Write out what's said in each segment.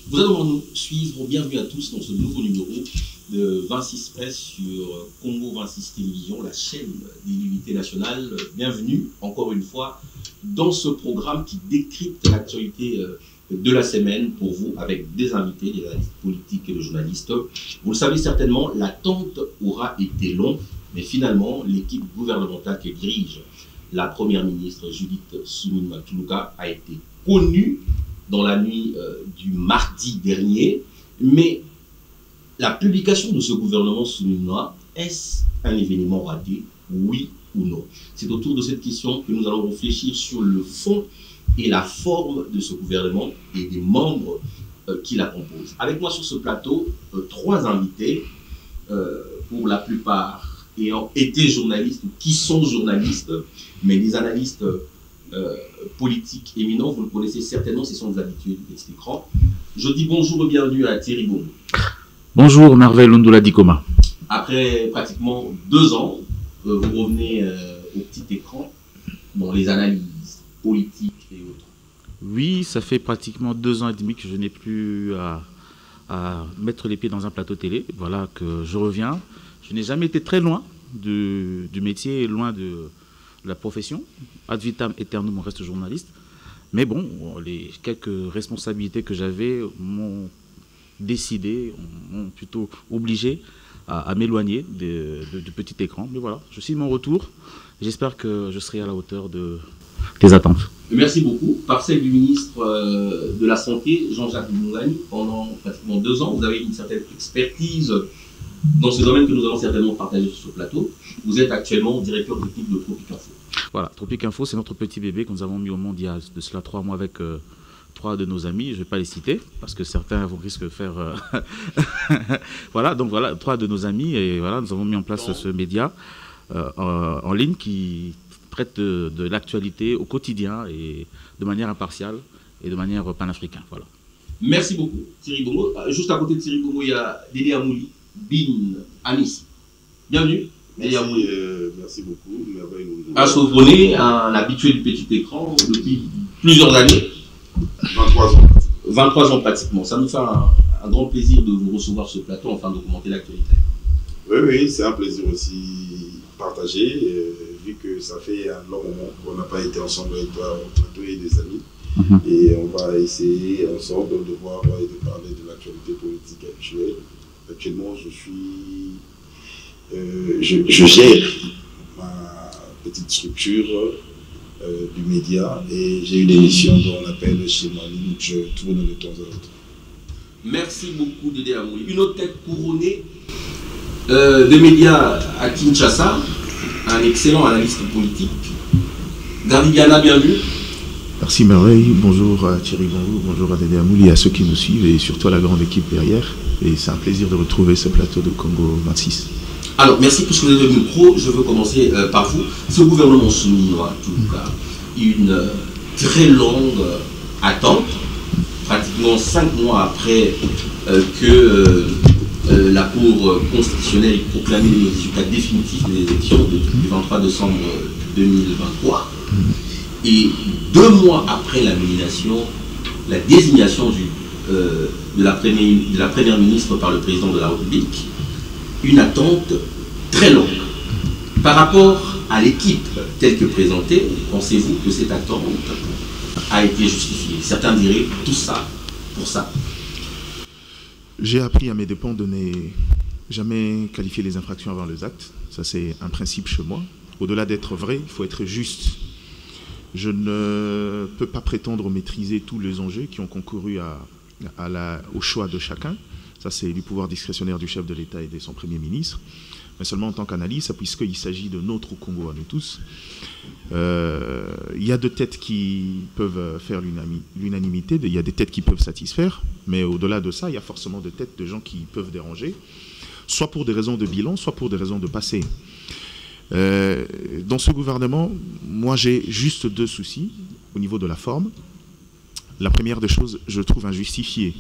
Vous allez nous suivre. Bienvenue à tous dans ce nouveau numéro de 26 Presse sur Congo 26 Télévision, la chaîne des l'unité nationale. Bienvenue encore une fois dans ce programme qui décrypte l'actualité de la semaine pour vous avec des invités, des analystes politiques et des journalistes. Vous le savez certainement, l'attente aura été longue, mais finalement, l'équipe gouvernementale qui dirige la première ministre Judith Suminwa a été connue dans la nuit du mardi dernier, mais la publication de ce gouvernement Suminwa, est-ce un événement raté, oui ou non? C'est autour de cette question que nous allons réfléchir sur le fond et la forme de ce gouvernement et des membres qui la composent. Avec moi sur ce plateau, trois invités, pour la plupart ayant été journalistes ou qui sont journalistes, mais des analystes politiques éminents, vous le connaissez certainement, ce sont des habitués du petit écran. Je dis bonjour et bienvenue à Thierry Bongo. Bonjour Merveille Lundula Dikoma. Après pratiquement 2 ans, vous revenez au petit écran dans les analyses politiques et autres. Oui, ça fait pratiquement 2 ans et demi que je n'ai plus à mettre les pieds dans un plateau télé. Voilà que je reviens. Je n'ai jamais été très loin du métier, loin de la profession. Ad vitam aeternum, on reste journaliste. Mais bon, les quelques responsabilités que j'avais m'ont décidé, m'ont plutôt obligé à m'éloigner du petit écran. Mais voilà, je suis de mon retour. J'espère que je serai à la hauteur des attentes. Merci beaucoup. Par celle du ministre de la Santé, Jean-Jacques Mougagne, pendant pratiquement 2 ans, vous avez une certaine expertise dans ce domaine que nous allons certainement partager sur ce plateau. Vous êtes actuellement directeur technique de Tropic Info. Voilà, Tropic Info, c'est notre petit bébé que nous avons mis au monde il y a de cela 3 mois avec 3 de nos amis. Je ne vais pas les citer parce que certains risquent de faire... voilà, donc voilà, 3 de nos amis. Et voilà, nous avons mis en place ce média en ligne qui traite de l'actualité au quotidien et de manière impartiale et de manière panafricaine. Voilà. Merci beaucoup, Thierry Bongo. Juste à côté de Thierry Bongo, il y a Dédé Amouli, Bin Amis. Bienvenue. Merci beaucoup. À Sauvronné, un habitué du petit écran depuis plusieurs années. 23 ans. 23 ans pratiquement. Ça nous fait un grand plaisir de vous recevoir sur ce plateau afin de commenter l'actualité. Oui, c'est un plaisir aussi partagé, vu que ça fait un long moment qu'on n'a pas été ensemble avec toi au plateau et des amis. Et on va essayer ensemble de voir et de parler de l'actualité politique actuelle. Actuellement, je gère ma petite structure du média et j'ai une émission dont on appelle Chez moi ligne, je tourne de temps à autre. Merci beaucoup Dédé Amouli. Une autre tête couronnée de médias à Kinshasa, un excellent analyste politique. Gardiana, bienvenue. Merci Merveille, bonjour à Thierry Bongo, bonjour à Dédé Amouli et à ceux qui nous suivent et surtout à la grande équipe derrière. Et c'est un plaisir de retrouver ce plateau de Congo 26. Alors, merci puisque vous êtes le micro. Je veux commencer par vous. Ce gouvernement Suminwa, en tout cas, une très longue attente, pratiquement 5 mois après que la Cour constitutionnelle ait proclamé les résultats définitifs des élections du 23 décembre 2023. Et 2 mois après la nomination, la désignation de la première ministre par le président de la République, une attente très longue. Par rapport à l'équipe telle que présentée, pensez-vous que cette attente a été justifiée? Certains diraient tout ça pour ça. J'ai appris à mes dépens de ne jamais qualifier les infractions avant les actes. Ça, c'est un principe chez moi. Au-delà d'être vrai, il faut être juste. Je ne peux pas prétendre maîtriser tous les enjeux qui ont concouru au choix de chacun. Ça, c'est du pouvoir discrétionnaire du chef de l'État et de son Premier ministre. Mais seulement en tant qu'analyste, puisqu'il s'agit de notre Congo à nous tous. Il y a des têtes qui peuvent faire l'unanimité, il y a des têtes qui peuvent satisfaire, mais au-delà de ça, il y a forcément des têtes de gens qui peuvent déranger, soit pour des raisons de bilan, soit pour des raisons de passé. Dans ce gouvernement, moi j'ai juste 2 soucis au niveau de la forme. La première des choses, je trouve injustifié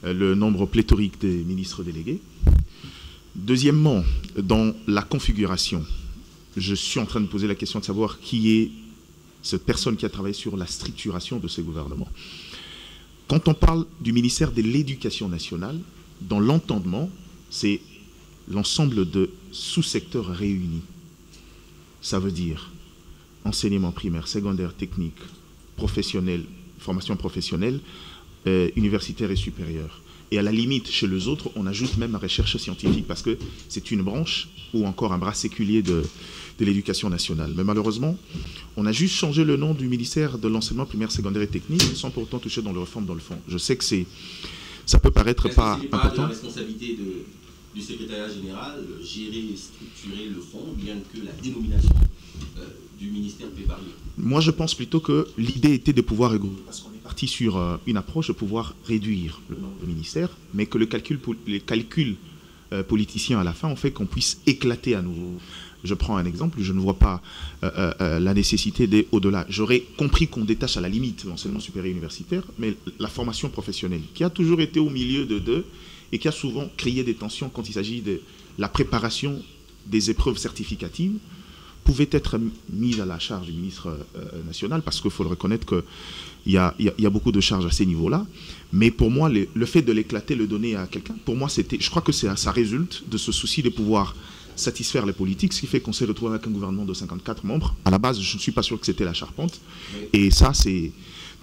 le nombre pléthorique des ministres délégués. Deuxièmement, dans la configuration, je suis en train de poser la question de savoir qui est cette personne qui a travaillé sur la structuration de ce gouvernement. Quand on parle du ministère de l'Éducation nationale, dans l'entendement, c'est l'ensemble de sous-secteurs réunis. Ça veut dire enseignement primaire, secondaire, technique, professionnel, formation professionnelle, universitaire et supérieure. Et à la limite, chez les autres, on ajoute même la recherche scientifique parce que c'est une branche ou encore un bras séculier de l'éducation nationale. Mais malheureusement, on a juste changé le nom du ministère de l'enseignement primaire, secondaire et technique sans pour autant toucher dans le réforme dans le fond. Je sais que ça peut paraître pas important. Est-ce que c'est la responsabilité du secrétariat général, gérer et structurer le fonds, bien que la dénomination du ministère peut varier? Moi, je pense plutôt que l'idée était de pouvoir, parce qu'on est parti sur une approche de pouvoir réduire le nombre de ministères, mais que les calculs politiciens à la fin ont fait qu'on puisse éclater à nouveau. Je prends un exemple, je ne vois pas la nécessité d'au-delà. J'aurais compris qu'on détache à la limite l'enseignement supérieur universitaire, mais la formation professionnelle, qui a toujours été au milieu de deux, et qui a souvent créé des tensions quand il s'agit de la préparation des épreuves certificatives, pouvait être mise à la charge du ministre national, parce qu'il faut le reconnaître qu'il y a beaucoup de charges à ces niveaux-là. Mais pour moi, le fait de l'éclater, le donner à quelqu'un, pour moi, je crois que ça résulte de ce souci de pouvoir satisfaire les politiques, ce qui fait qu'on s'est retrouvé avec un gouvernement de 54 membres. À la base, je ne suis pas sûr que c'était la charpente. Et ça, c'est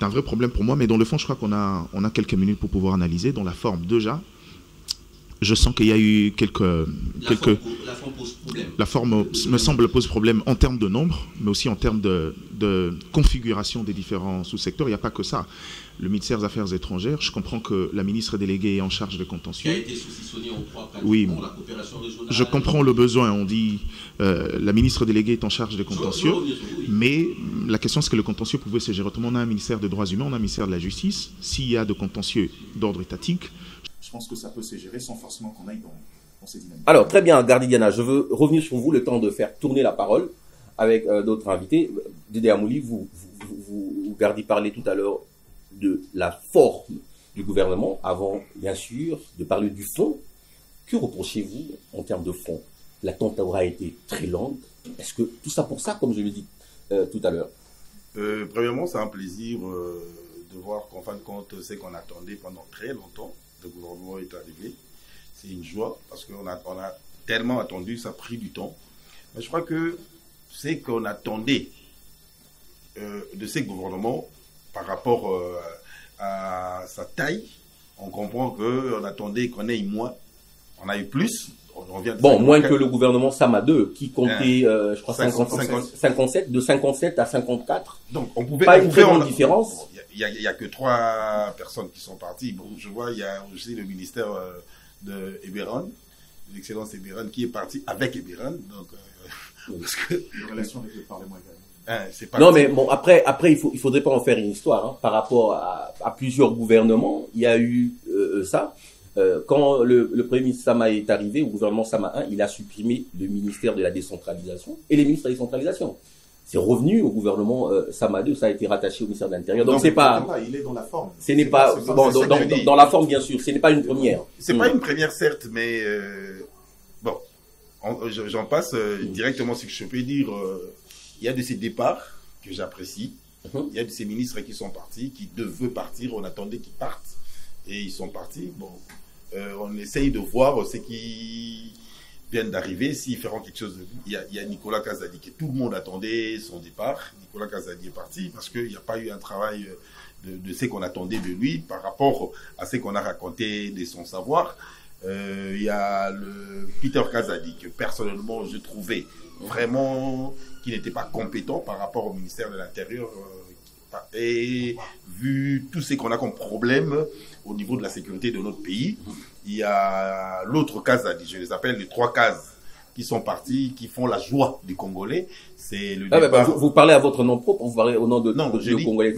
un vrai problème pour moi. Mais dans le fond, je crois qu'on a quelques minutes pour pouvoir analyser. Dans la forme, déjà, je sens qu'il y a eu quelques... La forme pose problème. La forme, me semble, pose problème en termes de nombre, mais aussi en termes de configuration des différents sous-secteurs. Il n'y a pas que ça. Le ministère des Affaires étrangères, je comprends que la ministre déléguée est en charge des contentieux. Qui a été saucissonnée en trois pratiquement, oui, la coopération régionale. je comprends le besoin. On dit la ministre déléguée est en charge des contentieux, mais la question c'est que le contentieux pouvait se gérer autrement. On a un ministère des droits humains, on a un ministère de la justice. S'il y a de contentieux d'ordre étatique, je pense que ça peut se gérer sans forcément qu'on aille dans ces dynamiques. Alors, très bien, Gardi Diana, je veux revenir sur vous, le temps de faire tourner la parole avec d'autres invités. Dédé Amouli, vous Gardi parlait tout à l'heure de la forme du gouvernement, avant, bien sûr, de parler du fond. Que reprochez-vous en termes de fond? L'attente aura été très longue. Est-ce que tout ça pour ça, comme je l'ai dit tout à l'heure? Premièrement, c'est un plaisir de voir qu'en fin de compte, c'est qu'on attendait pendant très longtemps. Le gouvernement est arrivé. C'est une joie parce qu'on a tellement attendu, ça a pris du temps. Mais je crois que c'est qu'on attendait de ces gouvernements par rapport à sa taille. On comprend qu'on attendait qu'on ait moins. On a eu plus. On vient de moins que le gouvernement Sama 2 qui comptait, je crois, 57, de 57 à 54. Donc, on pouvait... Pas une très grande différence. Il y a que 3 personnes qui sont parties. Bon, je vois, il y a aussi le ministère de Eberon, l'excellence Eberon, qui est parti avec Eberon. Donc, parce que les relations avec le Parlement également. Non, mais bon, après, il faudrait pas en faire une histoire, hein. Par rapport à plusieurs gouvernements, il y a eu ça. Quand le Premier ministre Sama est arrivé, au gouvernement Sama 1, il a supprimé le ministère de la décentralisation et les ministres de la décentralisation. C'est revenu au gouvernement Sama 2, ça a été rattaché au ministère de l'Intérieur. Donc c'est pas... Il est dans la forme. Ce n'est pas... Bon, dans la forme, bien sûr, ce n'est pas une première. C'est pas une première, certes, mais... bon, j'en passe directement ce que je peux dire. Il y a de ces départs que j'apprécie. Il y a de ces ministres qui sont partis, qui devaient partir. On attendait qu'ils partent. Et ils sont partis. Bon, on essaye de voir ceux qui viennent d'arriver, s'ils feront quelque chose. Il y a Nicolas Kazadi, que tout le monde attendait son départ. Nicolas Kazadi est parti parce qu'il n'y a pas eu un travail de ce qu'on attendait de lui par rapport à ce qu'on a raconté de son savoir. Il y a le Peter Kazadi, que personnellement je trouvais vraiment qu'il n'était pas compétent par rapport au ministère de l'Intérieur. Et vu tout ce qu'on a comme problème au niveau de la sécurité de notre pays, il y a l'autre Kazadi, je les appelle les 3 cases qui sont partis, qui font la joie des Congolais. C'est le départ... vous parlez à votre nom propre, vous parlez au nom de Congolais.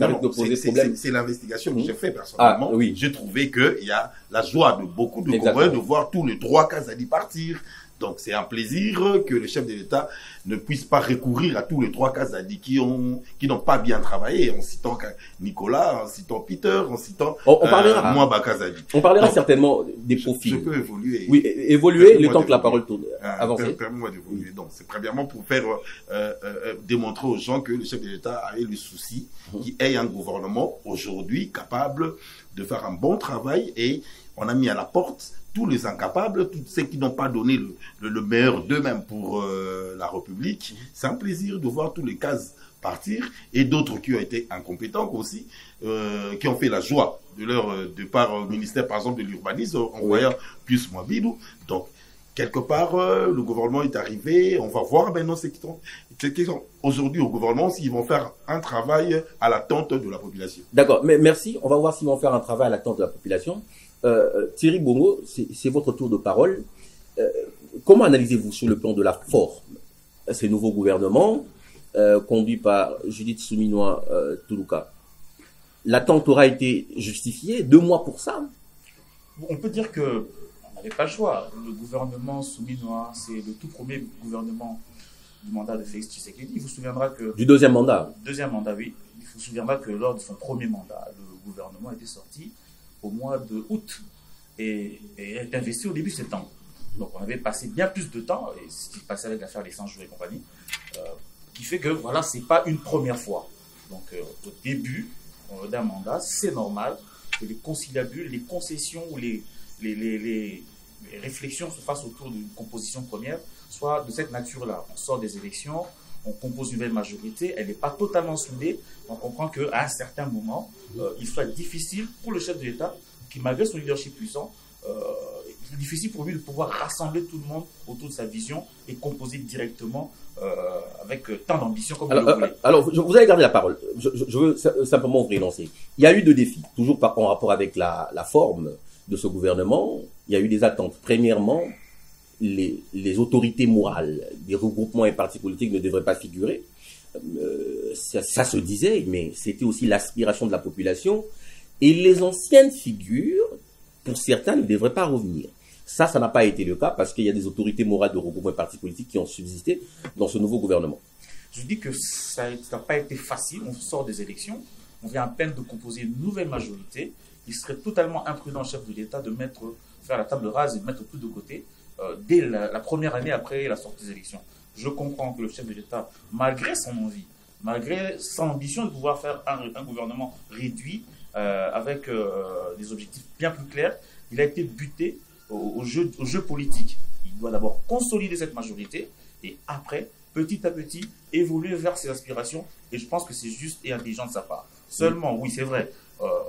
C'est l'investigation que j'ai fait personnellement. Oui. J'ai trouvé qu'il y a la joie de beaucoup de Congolais de voir tous les 3 Kazadi partir. Donc c'est un plaisir que le chef de l'État ne puisse pas recourir à tous les 3 Kazadi qui n'ont pas bien travaillé, en citant Nicolas, en citant Peter, en citant Mwamba Kazadi. On parlera certainement des profils. Je peux évoluer. Oui, évoluer le temps que la parole tourne. Avancer. Permets-moi d'évoluer. Donc c'est premièrement pour faire démontrer aux gens que le chef de l'État avait le souci qu'il ait un gouvernement aujourd'hui capable de faire un bon travail, et on a mis à la porte tous les incapables, tous ceux qui n'ont pas donné le meilleur d'eux-mêmes pour la République. C'est un plaisir de voir tous les cases partir, et d'autres qui ont été incompétents aussi, qui ont fait la joie de leur départ au ministère, par exemple, de l'urbanisme, en voyant Pius Mwabidou. Donc, quelque part, le gouvernement est arrivé, on va voir maintenant ceux qui sont aujourd'hui au gouvernement, s'ils vont faire un travail à l'attente de la population. D'accord, mais merci, on va voir s'ils vont faire un travail à l'attente de la population. Thierry Bongo, c'est votre tour de parole. Comment analysez-vous sur le plan de la forme ces nouveaux gouvernements conduits par Judith Souminois Toulouka? L'attente aura été justifiée, 2 mois pour ça? On peut dire que on n'avait pas le choix. Le gouvernement Souminois, c'est le tout premier gouvernement du mandat de Félix Tshisekedi. Il vous souviendra que... Du deuxième mandat? Deuxième mandat, oui. Il vous souviendra que lors de son premier mandat, le gouvernement était sorti au mois d'août et est investi au début septembre. Donc on avait passé bien plus de temps, et ce qui se passait avec l'affaire des 100 jours et compagnie, qui fait que voilà, c'est pas une première fois. Donc au début d'un mandat, c'est normal que les conciliabules, les concessions ou les réflexions se fassent autour d'une composition première, soit de cette nature-là. On sort des élections, on compose une nouvelle majorité, elle n'est pas totalement soudée. On comprend qu'à un certain moment, il soit difficile pour le chef de l'État, qui malgré son leadership puissant, c'est difficile pour lui de pouvoir rassembler tout le monde autour de sa vision et composer directement avec tant d'ambition comme vous le voulez. Alors, vous avez gardé la parole. Je veux simplement vous relancer. Il y a eu 2 défis, toujours en rapport avec la forme de ce gouvernement. Il y a eu des attentes. Premièrement, les autorités morales des regroupements et partis politiques ne devraient pas figurer. Ça se disait, mais c'était aussi l'aspiration de la population. Et les anciennes figures, pour certains, ne devraient pas revenir. Ça n'a pas été le cas parce qu'il y a des autorités morales de regroupements et partis politiques qui ont subsisté dans ce nouveau gouvernement. Je dis que ça n'a pas été facile. On sort des élections, on vient à peine de composer une nouvelle majorité. Il serait totalement imprudent, chef de l'État, de faire la table rase et de mettre tout de côté dès la première année après la sortie des élections. Je comprends que le chef de l'État, malgré son envie, malgré son ambition de pouvoir faire un gouvernement réduit, avec des objectifs bien plus clairs, il a été buté au jeu politique. Il doit d'abord consolider cette majorité et après, petit à petit, évoluer vers ses aspirations. Et je pense que c'est juste et intelligent de sa part. Seulement, oui, c'est vrai,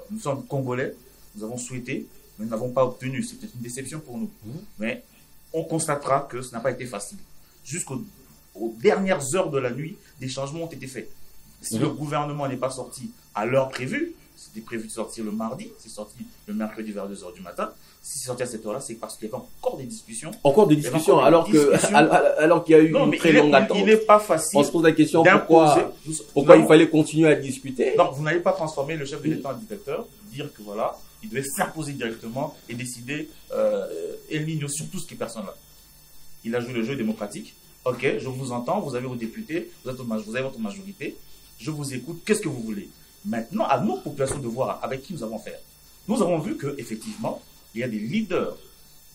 nous sommes Congolais, nous avons souhaité, mais nous n'avons pas obtenu. C'était une déception pour nous. Mais on constatera que ce n'a pas été facile. Jusqu'aux dernières heures de la nuit, des changements ont été faits. Si le gouvernement n'est pas sorti à l'heure prévue, c'était prévu de sortir le mardi, c'est sorti le mercredi vers 2h du matin. Si c'est sorti à cette heure-là, c'est parce qu'il y avait encore des discussions. Encore des discussions, alors qu'il y a eu une très longue attente. Il n'est pas facile. On se pose la question pourquoi il fallait continuer à discuter. Donc, vous n'allez pas transformer le chef de l'État en dictateur, dire que voilà, il devait s'imposer directement et décider El Niño sur tout ce qui est personnel. Il a joué le jeu démocratique. Ok, je vous entends, vous avez vos députés, vous avez votre majorité, je vous écoute, qu'est-ce que vous voulez? Maintenant, à nos populations de voir avec qui nous avons affaire. Nous avons vu qu'effectivement, il y a des leaders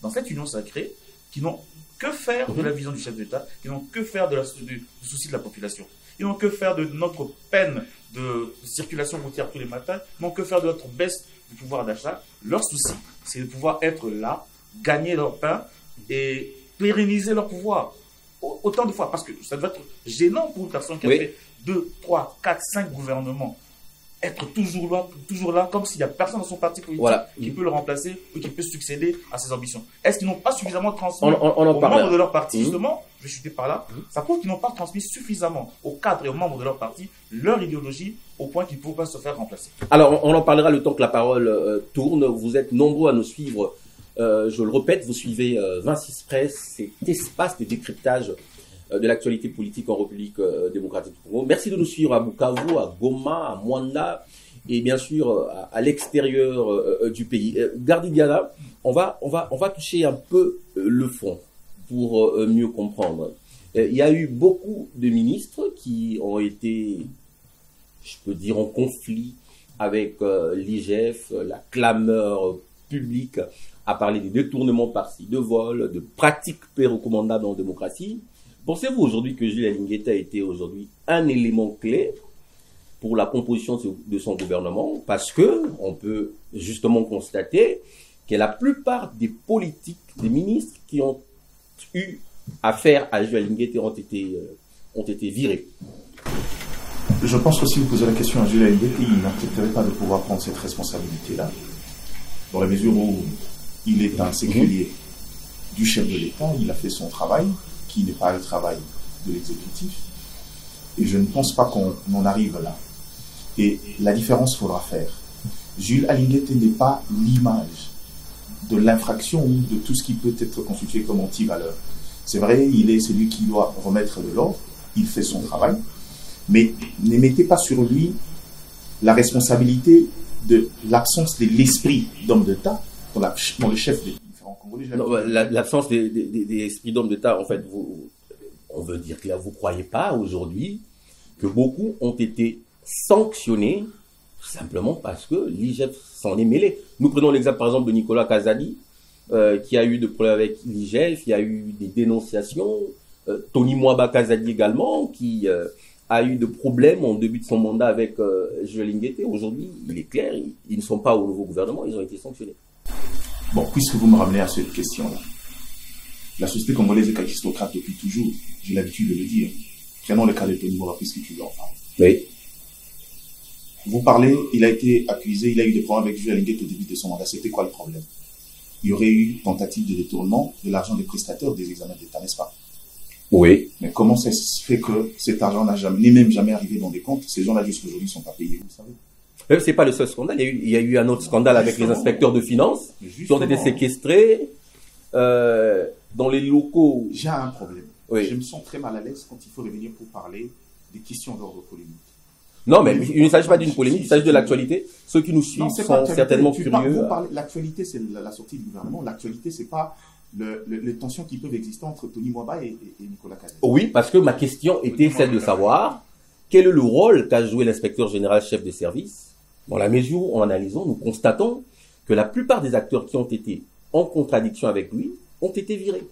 dans cette union sacrée qui n'ont que faire de la vision du chef d'État, qui n'ont que faire du souci de la population. Ils n'ont que faire de notre peine de circulation routière tous les matins, ils n'ont que faire de notre baisse du pouvoir d'achat. Leur souci, c'est de pouvoir être là, gagner leur pain et pérenniser leur pouvoir. Autant de fois, parce que ça doit être gênant pour une personne qui a fait 2, 3, 4, 5 gouvernements. Être toujours là, comme s'il n'y a personne dans son parti politique qui peut le remplacer ou qui peut succéder à ses ambitions. Est-ce qu'ils n'ont pas suffisamment transmis aux membres de leur parti, justement, je vais chuter par là, ça prouve qu'ils n'ont pas transmis suffisamment aux cadres et aux membres de leur parti leur idéologie au point qu'ils ne pourront pas se faire remplacer. Alors, on en parlera le temps que la parole tourne. Vous êtes nombreux à nous suivre. Je le répète, vous suivez 26 Presse, cet espace de décryptage de l'actualité politique en République démocratique du Congo. Merci de nous suivre à Bukavu, à Goma, à Mwanda et bien sûr à l'extérieur du pays. Gardi Diana, on va toucher un peu le fond pour mieux comprendre. Il y a eu beaucoup de ministres qui ont été, je peux dire, en conflit avec l'IGF, la clameur publique à parler des détournements par-ci, de vol, de pratiques peu recommandables en démocratie. Pensez-vous aujourd'hui que Jules Alingueta a été aujourd'hui un élément clé pour la composition de son gouvernement? Parce que on peut justement constater que la plupart des politiques, des ministres qui ont eu affaire à Jules Alingueta ont été virés. Je pense que si vous posez la question à Jules Alingueta, il n'accepterait pas de pouvoir prendre cette responsabilité-là, dans la mesure où il est un séculier du chef de l'État, il a fait son travail, qui n'est pas le travail de l'exécutif, et je ne pense pas qu'on en arrive là. Et la différence faudra faire. Jules Alingueta n'est pas l'image de l'infraction ou de tout ce qui peut être constitué comme anti-valeur. C'est vrai, il est celui qui doit remettre de l'ordre, il fait son travail, mais ne mettez pas sur lui la responsabilité de l'absence de l'esprit d'homme d'État dans le chef des différents Congolais. L'absence des esprits d'hommes d'État, en fait, on veut dire que là, vous ne croyez pas aujourd'hui que beaucoup ont été sanctionnés simplement parce que l'IGF s'en est mêlé. Nous prenons l'exemple par exemple de Nicolas Kazadi, qui a eu des problèmes avec l'IGF, il y a eu des dénonciations. Tony Mwaba Kazadi également, qui a eu des problèmes en début de son mandat avec Jules Alingueta. Aujourd'hui, il est clair, ils ne sont pas au nouveau gouvernement, ils ont été sanctionnés. Bon, puisque vous me ramenez à cette question-là, la société congolaise est calcistocrate depuis toujours, j'ai l'habitude de le dire. Prenons le cas de Tony Mwaba, puisque tu veux en parler. Oui. Vous parlez, il a été accusé, il a eu des problèmes avec Jules Alingueta au début de son mandat. C'était quoi le problème? Il y aurait eu tentative de détournement de l'argent des prestataires des examens d'État, n'est-ce pas? Oui. Mais comment ça se fait que cet argent n'est même jamais arrivé dans des comptes? Ces gens-là, jusqu'aujourd'hui, ne sont pas payés, vous savez. C'est pas le seul scandale. Il y a eu un autre scandale avec les inspecteurs de finances qui ont été séquestrés dans les locaux. J'ai un problème. Oui. Je me sens très mal à l'aise quand il faut revenir pour parler des questions d'ordre polémique. Non, mais il ne s'agit pas d'une polémique, il s'agit de l'actualité. Ceux qui nous suivent sont certainement curieux. L'actualité, c'est la sortie du gouvernement. L'actualité, c'est pas les tensions qui peuvent exister entre Tony Mwaba et Nicolas Kazadi. Oui, parce que ma question était celle de savoir quel est le rôle qu'a joué l'inspecteur général chef de service. Dans la mesure où, en analysant, nous constatons que la plupart des acteurs qui ont été en contradiction avec lui ont été virés.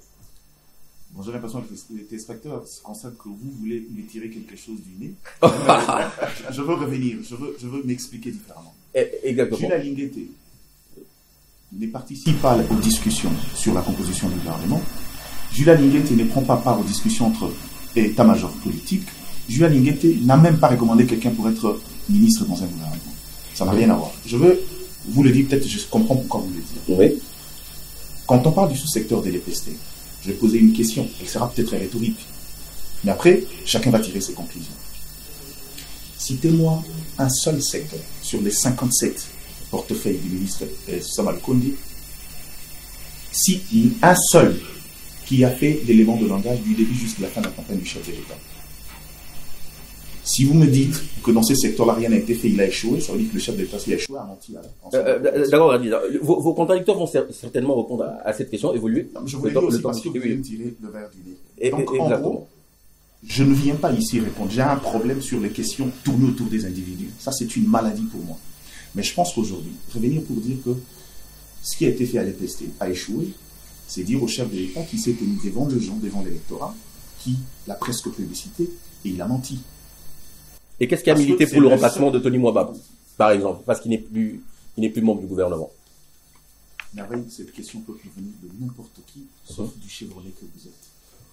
Bon, j'ai l'impression que les téléspectateurs constatent que vous voulez me tirer quelque chose du nez. Je veux revenir, je veux m'expliquer différemment. Exactement. Jules Alingueta ne participe pas aux discussions sur la composition du gouvernement. Jules Alingueta ne prend pas part aux discussions entre états-majors politiques. Jules Alingueta n'a même pas recommandé quelqu'un pour être ministre dans un gouvernement. Ça n'a rien à voir. Je veux vous le dire, peut-être je comprends pourquoi vous le dites. Oui. Quand on parle du sous-secteur des LPST, je vais poser une question, elle sera peut-être rhétorique. Mais après, chacun va tirer ses conclusions. Citez-moi un seul secteur sur les 57 portefeuilles du ministre Samal Kondi, si un seul qui a fait l'élément de langage du début jusqu'à la fin de la campagne du chef de l'État. Si vous me dites que dans ces secteurs-là, rien n'a été fait, il a échoué, ça veut dire que le chef d'État, s'il a échoué, a menti. D'accord, vos contradicteurs vont certainement répondre à cette question, évoluer. Je voulais dire aussi parce que vous voulez me tirer le verre du nez. Donc, en gros, je ne viens pas ici répondre. J'ai un problème sur les questions tournées autour des individus. Ça, c'est une maladie pour moi. Mais je pense qu'aujourd'hui, revenir pour dire que ce qui a été fait à l'EPST a échoué, c'est dire au chef de l'État qui s'est tenu devant les gens, devant l'électorat, qui l'a presque plébiscité, et il a menti. Et qu'est-ce qui a milité pour le remplacement de Tony Mwaba, par exemple, parce qu'il n'est plus membre du gouvernement? Merveille, cette question peut venir de n'importe qui, sauf du Chevrolet que vous êtes.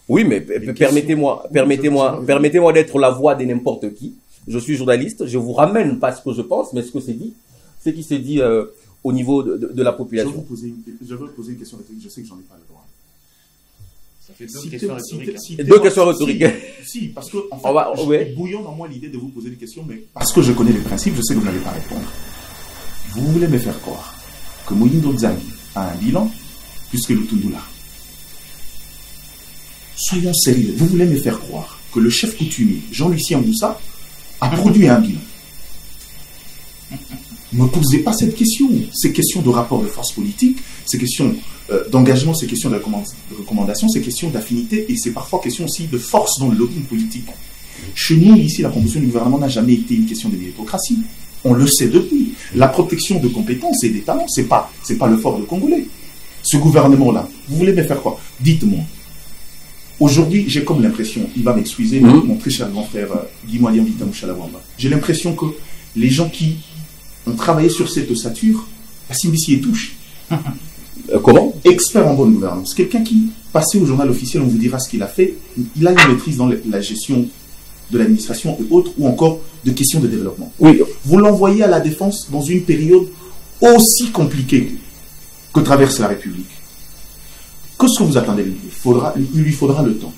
Oui, mais permettez-moi d'être la voix de n'importe qui. Je suis journaliste, je vous ramène pas ce que je pense, mais ce que c'est dit, ce qui s'est dit au niveau de la population. Je veux poser une question rhétorique, je sais que j'en ai pas le droit. Ça fait deux questions rhétoriques. Si, parce que bouillonne en moi l'idée de vous poser des questions, mais parce que je connais les principes, je sais que vous n'allez pas répondre. Vous voulez me faire croire que Mohindo Nzangi a un bilan plus que Lutundula. Soyons sérieux, vous voulez me faire croire que le chef coutumier, Jean-Lucien Moussa, a produit un bilan. Ne me posez pas cette question. C'est question de rapport de force politique, c'est question d'engagement, c'est question de recommandation, c'est question d'affinité et c'est parfois question aussi de force dans le lobbying politique. Chez nous, ici, la composition du gouvernement n'a jamais été une question de méritocratie. On le sait depuis. La protection de compétences et des talents, c'est pas le fort de Congolais. Ce gouvernement-là, vous voulez me faire quoi? Dites-moi. Aujourd'hui, j'ai comme l'impression, il va m'excuser, mon très cher grand frère Guy Moalian Vitamouchalawamba, j'ai l'impression que les gens qui ont travaillé sur cette ossature, la Simbisi et touche. Comment? Expert en bonne gouvernance. Quelqu'un qui, passé au journal officiel, on vous dira ce qu'il a fait, il a une maîtrise dans la gestion de l'administration et autres, ou encore de questions de développement. Oui. Vous l'envoyez à la défense dans une période aussi compliquée que traverse la République. Qu'est-ce que vous attendez de lui? Il lui faudra le temps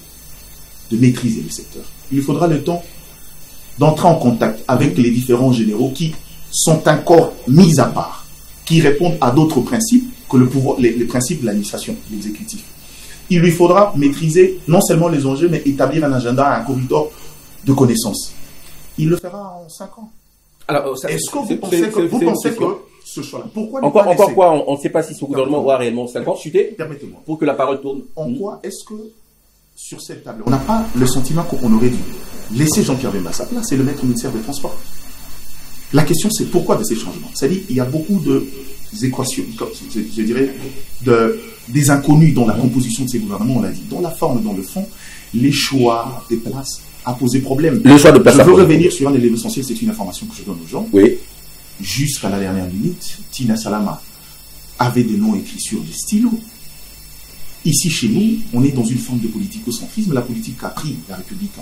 de maîtriser le secteur. Il lui faudra le temps d'entrer en contact avec les différents généraux qui sont encore mis à part, qui répondent à d'autres principes que le pouvoir, les principes de l'administration, de l'exécutif. Il lui faudra maîtriser non seulement les enjeux, mais établir un agenda, un corridor de connaissances. Il le fera en 5 ans. Alors, est-ce que vous pensez que ce choix-là, pourquoi encore quoi, on ne sait pas si ce gouvernement aura réellement 5 ans chuté. Permettez-moi. Pour que la parole tourne. En quoi est-ce que sur cette table, on n'a pas le sentiment qu'on aurait dû laisser Jean-Pierre Bemba à sa place et le mettre au ministère des Transports? La question, c'est pourquoi de ces changements? C'est-à-dire qu'il y a beaucoup d'équations, je dirais, des inconnus dans la composition de ces gouvernements, on l'a dit, dans la forme, dans le fond, les choix des places a posé problème. Le choix de place. Je veux revenir sur un élément essentiel, c'est une information que je donne aux gens. Oui. Jusqu'à la dernière minute, Tina Salama avait des noms écrits sur des stylos. Ici, chez nous, on est dans une forme de politico-centrisme. La politique a pris la République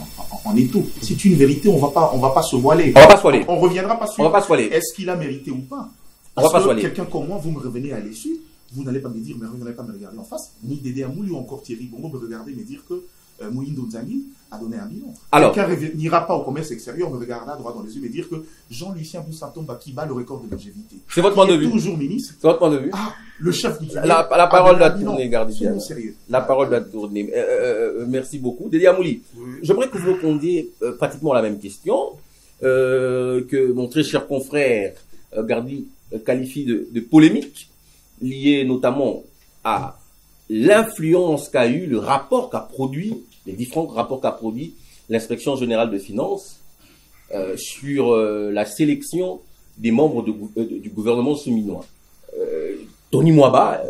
en étau. C'est une vérité, on va pas se voiler. On va pas se voiler. On reviendra pas sur on va pas se voiler. Est-ce qu'il a mérité ou pas. On va pas se voiler. Quelqu'un comme moi, vous me revenez à l'issue, vous n'allez pas me dire, mais vous n'allez pas me regarder en face, ni Dédé Amouli ou encore Thierry Bongo me regarder me dire que Moïndo Nzangi a donné un bilan. Alors, quelqu'un n'ira pas au commerce extérieur, me regardera droit dans les yeux et dire que Jean-Lucien Boussatomba qui bat le record de longévité. C'est votre point de vue. Toujours ministre. C'est votre point de vue. Ah, le chef du la parole doit tourner, Gardidian. Sérieux. La parole doit tourner. Merci beaucoup. Dédé Amouli, j'aimerais que vous répondiez pratiquement à la même question que mon très cher confrère Gardi qualifie de polémique, liée notamment à l'influence qu'a eu le rapport qu'a produit, les différents rapports qu'a produit l'inspection générale de finances sur la sélection des membres du gouvernement souminois. Tony Mwaba,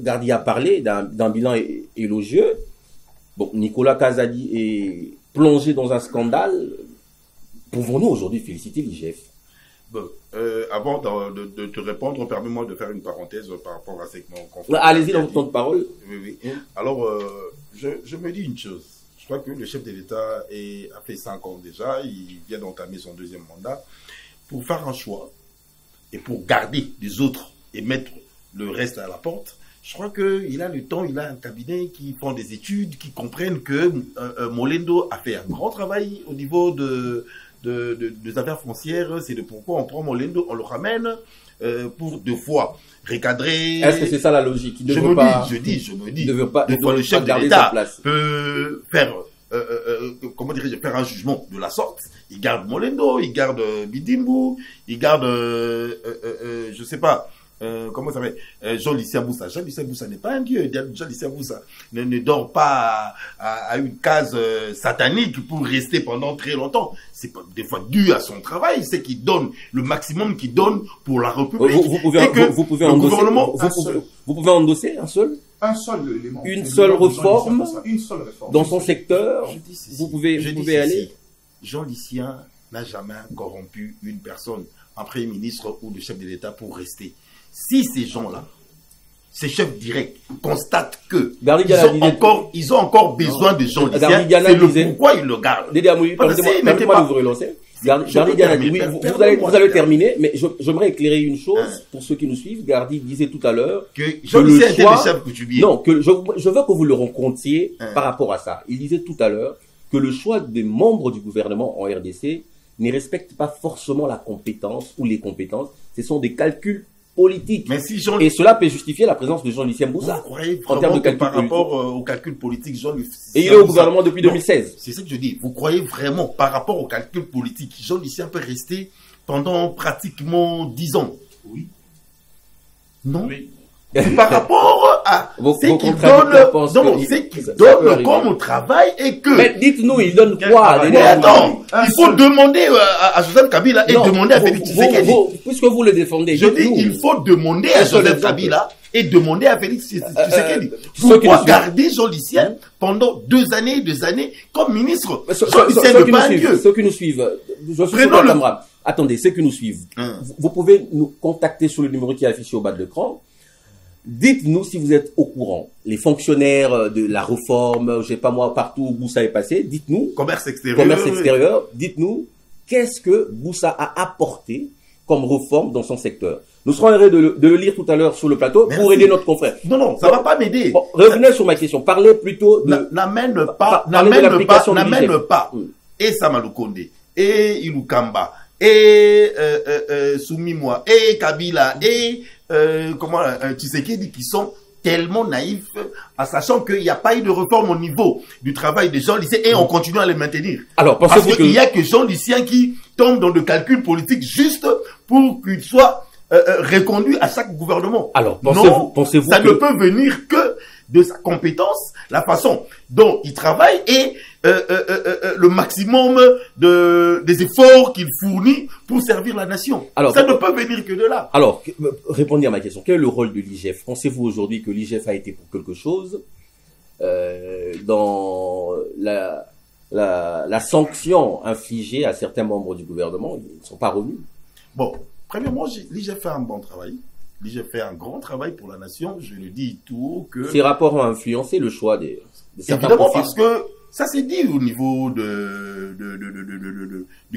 Gardi a parlé d'un bilan élogieux. Bon, Nicolas Kazadi est plongé dans un scandale. Pouvons-nous aujourd'hui féliciter l'IGF? Bon, avant de te répondre, permets-moi de faire une parenthèse par rapport à ce que mon confrère. Allez-y dans votre temps de parole. Oui. Alors, je me dis une chose. Je crois que le chef de l'État a fait 5 ans déjà. Il vient d'entamer son 2e mandat. Pour faire un choix et pour garder les autres et mettre le reste à la porte, je crois qu'il a le temps, il a un cabinet qui prend des études, qui comprennent que Molendo a fait un grand travail au niveau des affaires foncières. C'est de pourquoi on prend Molendo, on le ramène pour 2 fois recadrer. Est-ce que c'est ça la logique? Je me dis, ne veut pas, des fois le chef de l'État peut faire comment dirais-je, faire un jugement de la sorte. Il garde Molendo, il garde Bidimbu, il garde je sais pas comment ça s'appelle, Jean-Lucien Boussa. Jean-Lucien Boussa n'est pas un dieu. Jean-Lucien Boussa ne dort pas à une case satanique pour rester pendant très longtemps. C'est des fois dû à son travail. C'est qu'il donne le maximum qu'il donne pour la République. Vous pouvez endosser un seul élément. Une seule réforme dans son secteur. Vous pouvez aller. Jean-Lucien n'a jamais corrompu une personne, un premier ministre ou le chef de l'État pour rester. Si ces gens-là, ces chefs directs, constatent que ils ont encore besoin de Jean-Lucien, c'est le pourquoi ils le gardent. Dédé Amouli, permettez-moi de vous relancer. Gardi a dit, oui, vous allez terminer, mais j'aimerais éclairer une chose pour ceux qui nous suivent. Gardi disait tout à l'heure que Jean-Lucien était le chef coutumier. Non, que je veux que vous le rencontriez par rapport à ça. Il disait tout à l'heure que le choix des membres du gouvernement en RDC ne respecte pas forcément la compétence ou les compétences. Ce sont des calculs politiques. Mais si et cela peut justifier la présence de Jean-Lucien Boussa. Vous croyez en termes de calcul par rapport au calcul politique, Jean-Lucien et il est au gouvernement depuis 2016. C'est ce que je dis. Vous croyez vraiment par rapport au calcul politique, Jean-Lucien peut rester pendant pratiquement 10 ans. Oui. Non. Oui. Par rapport à Vos ce qu'ils contradicteurs pensent donnent, que ce qu'ils ça peut donnent arriver. comme travail et que... Mais dites-nous, ils donnent quoi? Mais attends, il faut demander à Joseph Kabila et demander à Félix Tshisekedi. Puisque vous le défendez, Je dis, dites-nous. il faut demander à Un seul Joseph exemple. Kabila et demander à Félix Tshisekedi. ceux qui Pourquoi nous garder Jean Lucien pendant 2 années comme ministre? Ceux Jean Lucien qui n'est nous pas un suivent, dieu. ceux qui nous suivent, je suis Prenons sur camarade. Attendez, ceux qui nous suivent, vous pouvez nous contacter sur le numéro qui est affiché au bas de l'écran. Dites-nous si vous êtes au courant. Les fonctionnaires de la réforme, je sais pas moi, partout où ça est passé, dites-nous. Commerce extérieur. Commerce extérieur, dites-nous qu'est-ce que Boussa a apporté comme réforme dans son secteur. Nous serons heureux de le lire tout à l'heure sur le plateau Merci. pour aider notre confrère. Non, ça va pas m'aider. Bon, revenez sur ma question. Parlez plutôt de... N'amène parlez de l'application du n'amène budget. pas. Et Sama Lukonde, et Ilukamba, et Soumimwa, et Kabila, et Tshisekedi qui sont tellement naïfs, en sachant qu'il n'y a pas eu de réforme au niveau du travail des Jean Lucien et on continue à les maintenir. Alors, Parce pensez-vous qu'il n'y a que Jean Lucien qui tombe dans des calculs politiques juste pour qu'il soit reconduit à chaque gouvernement. Alors, Non, pensez-vous ça que... ne peut venir que de sa compétence, la façon dont il travaille et le maximum des efforts qu'il fournit pour servir la nation. Alors, ça ne peut venir que de là. Alors, répondez à ma question. Quel est le rôle de l'IGF? Pensez-vous aujourd'hui que l'IGF a été pour quelque chose dans la sanction infligée à certains membres du gouvernement? Ils ne sont pas revenus. Bon, premièrement, l'IGF fait un bon travail. L'IGF fait un grand travail pour la nation. Je le dis tout haut que... Ces rapports ont influencé le choix de certains Évidemment, profils. parce que ça s'est dit au niveau du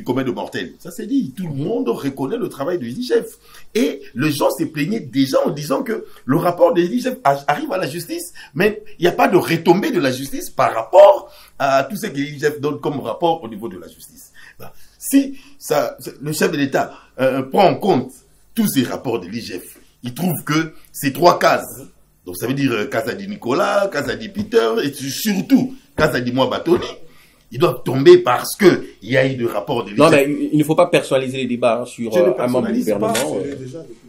commun de mortels. Ça s'est dit. Tout le monde reconnaît le travail de l'IGF. Et les gens se plaignaient déjà en disant que le rapport de l'IGF arrive à la justice, mais il n'y a pas de retombée de la justice par rapport à tout ce que l'IGF donne comme rapport au niveau de la justice. Ben, si le chef de l'État prend en compte tous ces rapports de l'IGF, il trouve que ces 3 cases, donc ça veut dire Kazadi Nicolas, Kazadi Peter, et surtout Kazadi Mouabatoni, ils doivent tomber parce que il y a eu des rapports de l'IGF. Non, mais il ne faut pas personnaliser les débats sur un membre du gouvernement.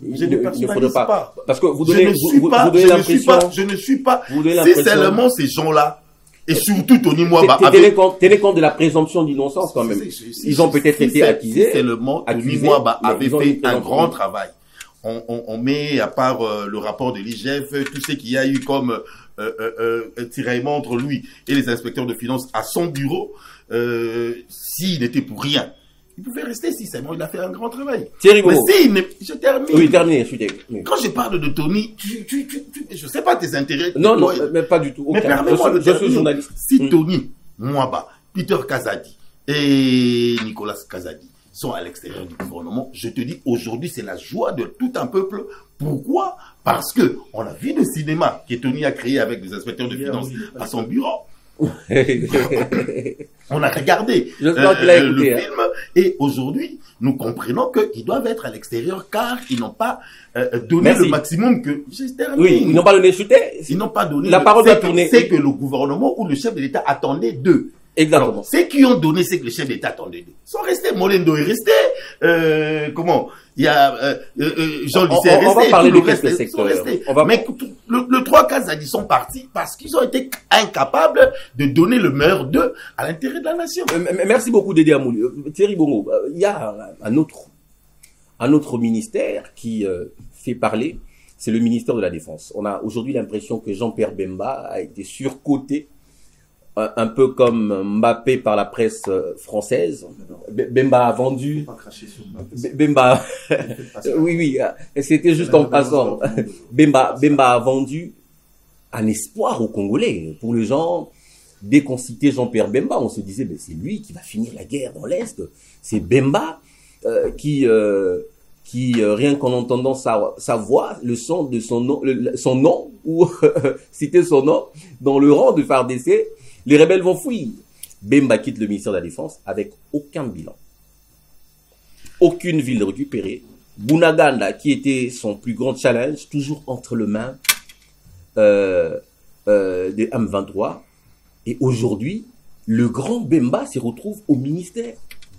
Je ne personnalise pas. Parce que vous donnez l'impression... Je ne suis pas. Vous donnez C'est l'impression... seulement ces gens-là, et surtout Tony Mouaba. Tenez compte de la présomption d'innocence quand même. Ils ont peut-être été accusés. Seulement Tony Mouaba avait fait un grand travail. On met à part le rapport de l'IGF, tout ce qu'il y a eu comme tiraillement entre lui et les inspecteurs de finances à son bureau, s'il n'était pour rien, il pouvait rester si seulement il a fait un grand travail. Thierry Mais Bourreau. je termine. Oui, terminé. Oui. Quand je parle de Tony, je sais pas tes intérêts. Non, toi, mais pas du tout. mais Aucun. permets-moi de Je suis terminer. journaliste. Si Tony Mouaba, Peter Kazadi et Nicolas Kazadi sont à l'extérieur du gouvernement, je te dis, aujourd'hui, c'est la joie de tout un peuple. Pourquoi? Parce que on a vu le cinéma que Tony a créé avec des inspecteurs de finances à son bureau. On a regardé J'espère qu'il a écouté, le film et aujourd'hui, nous comprenons qu'ils doivent être à l'extérieur car ils n'ont pas donné Merci. le maximum que... Je termine. Oui, ils n'ont pas donné suite. Ils n'ont pas donné... La parole doit tourner. C'est que le gouvernement ou le chef de l'État attendait d'eux. Exactement. Alors, ceux qui ont donné ce que le chef d'État attendait d'eux sont restés. Molendo est resté. Il y a Jean Lucien est resté. On va parler tout de le reste quelques sont secteurs. restés. On va... Mais le 3 Kazadi sont partis parce qu'ils ont été incapables de donner le meilleur d'eux à l'intérêt de la nation. Merci beaucoup Dédé Amouli. Thierry Bongo, il y a un autre ministère qui fait parler, c'est le ministère de la Défense. On a aujourd'hui l'impression que Jean-Pierre Bemba a été surcoté, un peu comme Mbappé par la presse française. Bemba a vendu. Bemba, oui, c'était juste en passant. Bemba a vendu un espoir aux Congolais. Pour les gens, dès qu'on citait Jean-Pierre Bemba, on se disait, c'est lui qui va finir la guerre dans l'Est. C'est Bemba qui rien qu'en entendant sa voix, le son de son nom, ou citer son nom, dans le rang de FARDC, les rebelles vont fuir. Bemba quitte le ministère de la Défense avec aucun bilan. Aucune ville récupérée. Bunaganda, qui était son plus grand challenge, toujours entre les mains des M23. Et aujourd'hui, le grand Bemba se retrouve au ministère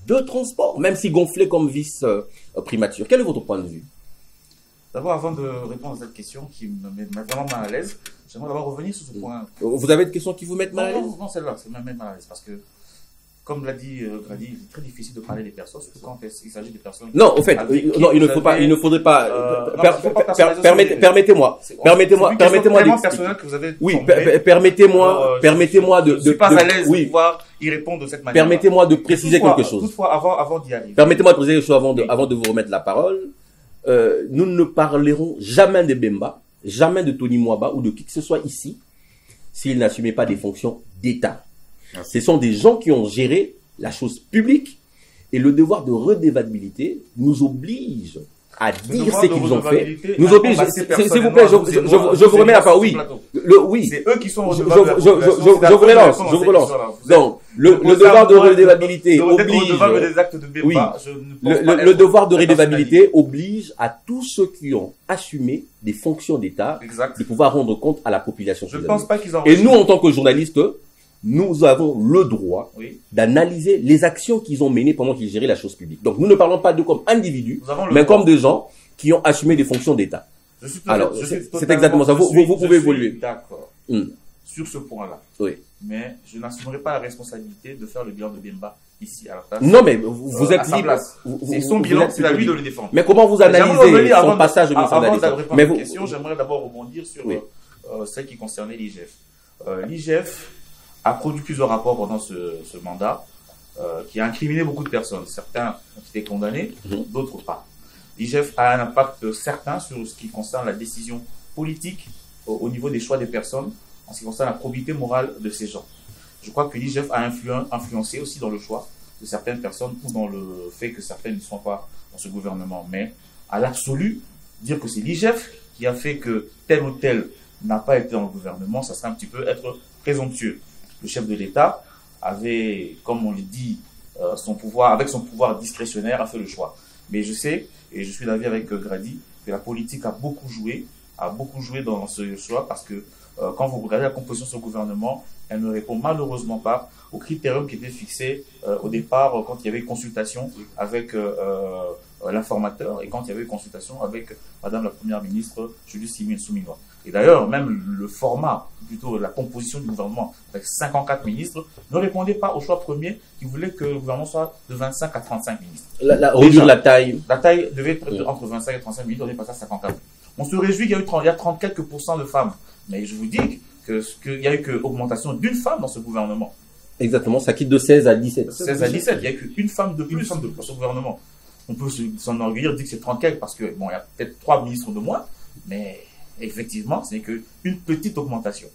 de transport, même si gonflé comme vice-primature. Quel est votre point de vue? D'abord, avant de répondre à cette question qui me met vraiment mal à l'aise, j'aimerais d'abord revenir sur ce point. Vous avez des questions qui vous mettent mal à l'aise? Non, celle-là, c'est même mal à l'aise parce que, comme l'a dit Grady, il est très difficile de parler des personnes, surtout quand il s'agit des personnes. Non, au fait, non, il ne faudrait pas. Permettez-moi. Permettez-moi personnel que vous avez. Oui, permettez-moi de. Je suis pas à l'aise de pouvoir y répondre de cette manière. Permettez-moi de préciser quelque chose. Toutefois, avant d'y arriver. Permettez-moi de préciser quelque chose avant de vous remettre la parole. Nous ne parlerons jamais de Bemba, jamais de Tony Mwaba ou de qui que ce soit ici, s'ils n'assumaient pas des fonctions d'État. Ce sont des gens qui ont géré la chose publique et le devoir de redevabilité nous oblige à dire ce qu'ils ont fait. Nous oblige, s'il vous plaît, je vous remets la parole. Oui. C'est eux qui sont redevables. Je vous relance. Donc, le devoir de redevabilité oblige. Le devoir de redevabilité oblige à tous ceux qui ont assumé des fonctions d'État de pouvoir rendre compte à la population. Je ne pense pas qu'ils en. Et nous, en tant que journalistes, nous avons le droit d'analyser les actions qu'ils ont menées pendant qu'ils géraient la chose publique. Donc, nous ne parlons pas d'eux comme individus, mais comme des gens qui ont assumé des fonctions d'État. Alors, c'est exactement ça. Vous pouvez évoluer. D'accord. Sur ce point-là. Oui. Mais je n'assumerai pas la responsabilité de faire le bilan de Bemba ici à la place. Non, mais vous êtes libre. C'est son bilan, c'est à lui de le défendre. Mais comment vous analysez son passage au ministère de la Défense? Avant de répondre à la question, j'aimerais d'abord rebondir sur celle qui concernait l'IGF. L'IGF a produit plusieurs rapports pendant ce mandat qui a incriminé beaucoup de personnes. Certains ont été condamnés, d'autres pas. L'IGF a un impact certain sur ce qui concerne la décision politique au niveau des choix des personnes, en ce qui concerne la probité morale de ces gens. Je crois que l'IGF a influencé aussi dans le choix de certaines personnes ou dans le fait que certaines ne sont pas dans ce gouvernement. Mais à l'absolu, dire que c'est l'IGF qui a fait que tel ou tel n'a pas été dans le gouvernement, ça serait un petit peu être présomptueux. Le chef de l'État avait, comme on le dit, avec son pouvoir discrétionnaire, a fait le choix. Mais je sais, et je suis d'avis avec Grady, que la politique a beaucoup joué dans ce choix parce que quand vous regardez la composition de ce gouvernement, elle ne répond malheureusement pas aux critériums qui étaient fixés au départ quand il y avait consultation avec l'informateur et quand il y avait consultation avec Madame la Première ministre Julie Souminois. Et d'ailleurs, même le format, plutôt la composition du gouvernement, avec 54 ministres, ne répondait pas au choix premier qui voulait que le gouvernement soit de 25 à 35 ministres. La taille. La taille devait être entre 25 et 35 ministres, on est passé à 54. On se réjouit qu'il y a 30 quelques % de femmes. Mais je vous dis qu'il y a eu qu'augmentation d'une femme dans ce gouvernement. Exactement, ça quitte de 16 à 17. 16 à 17, il n'y a qu'une femme de plus dans ce gouvernement. On peut s'enorgueillir, dire que c'est 30 quelques parce que, bon, il y a peut-être 3 ministres de moins, mais effectivement, ce n'est qu'une petite augmentation.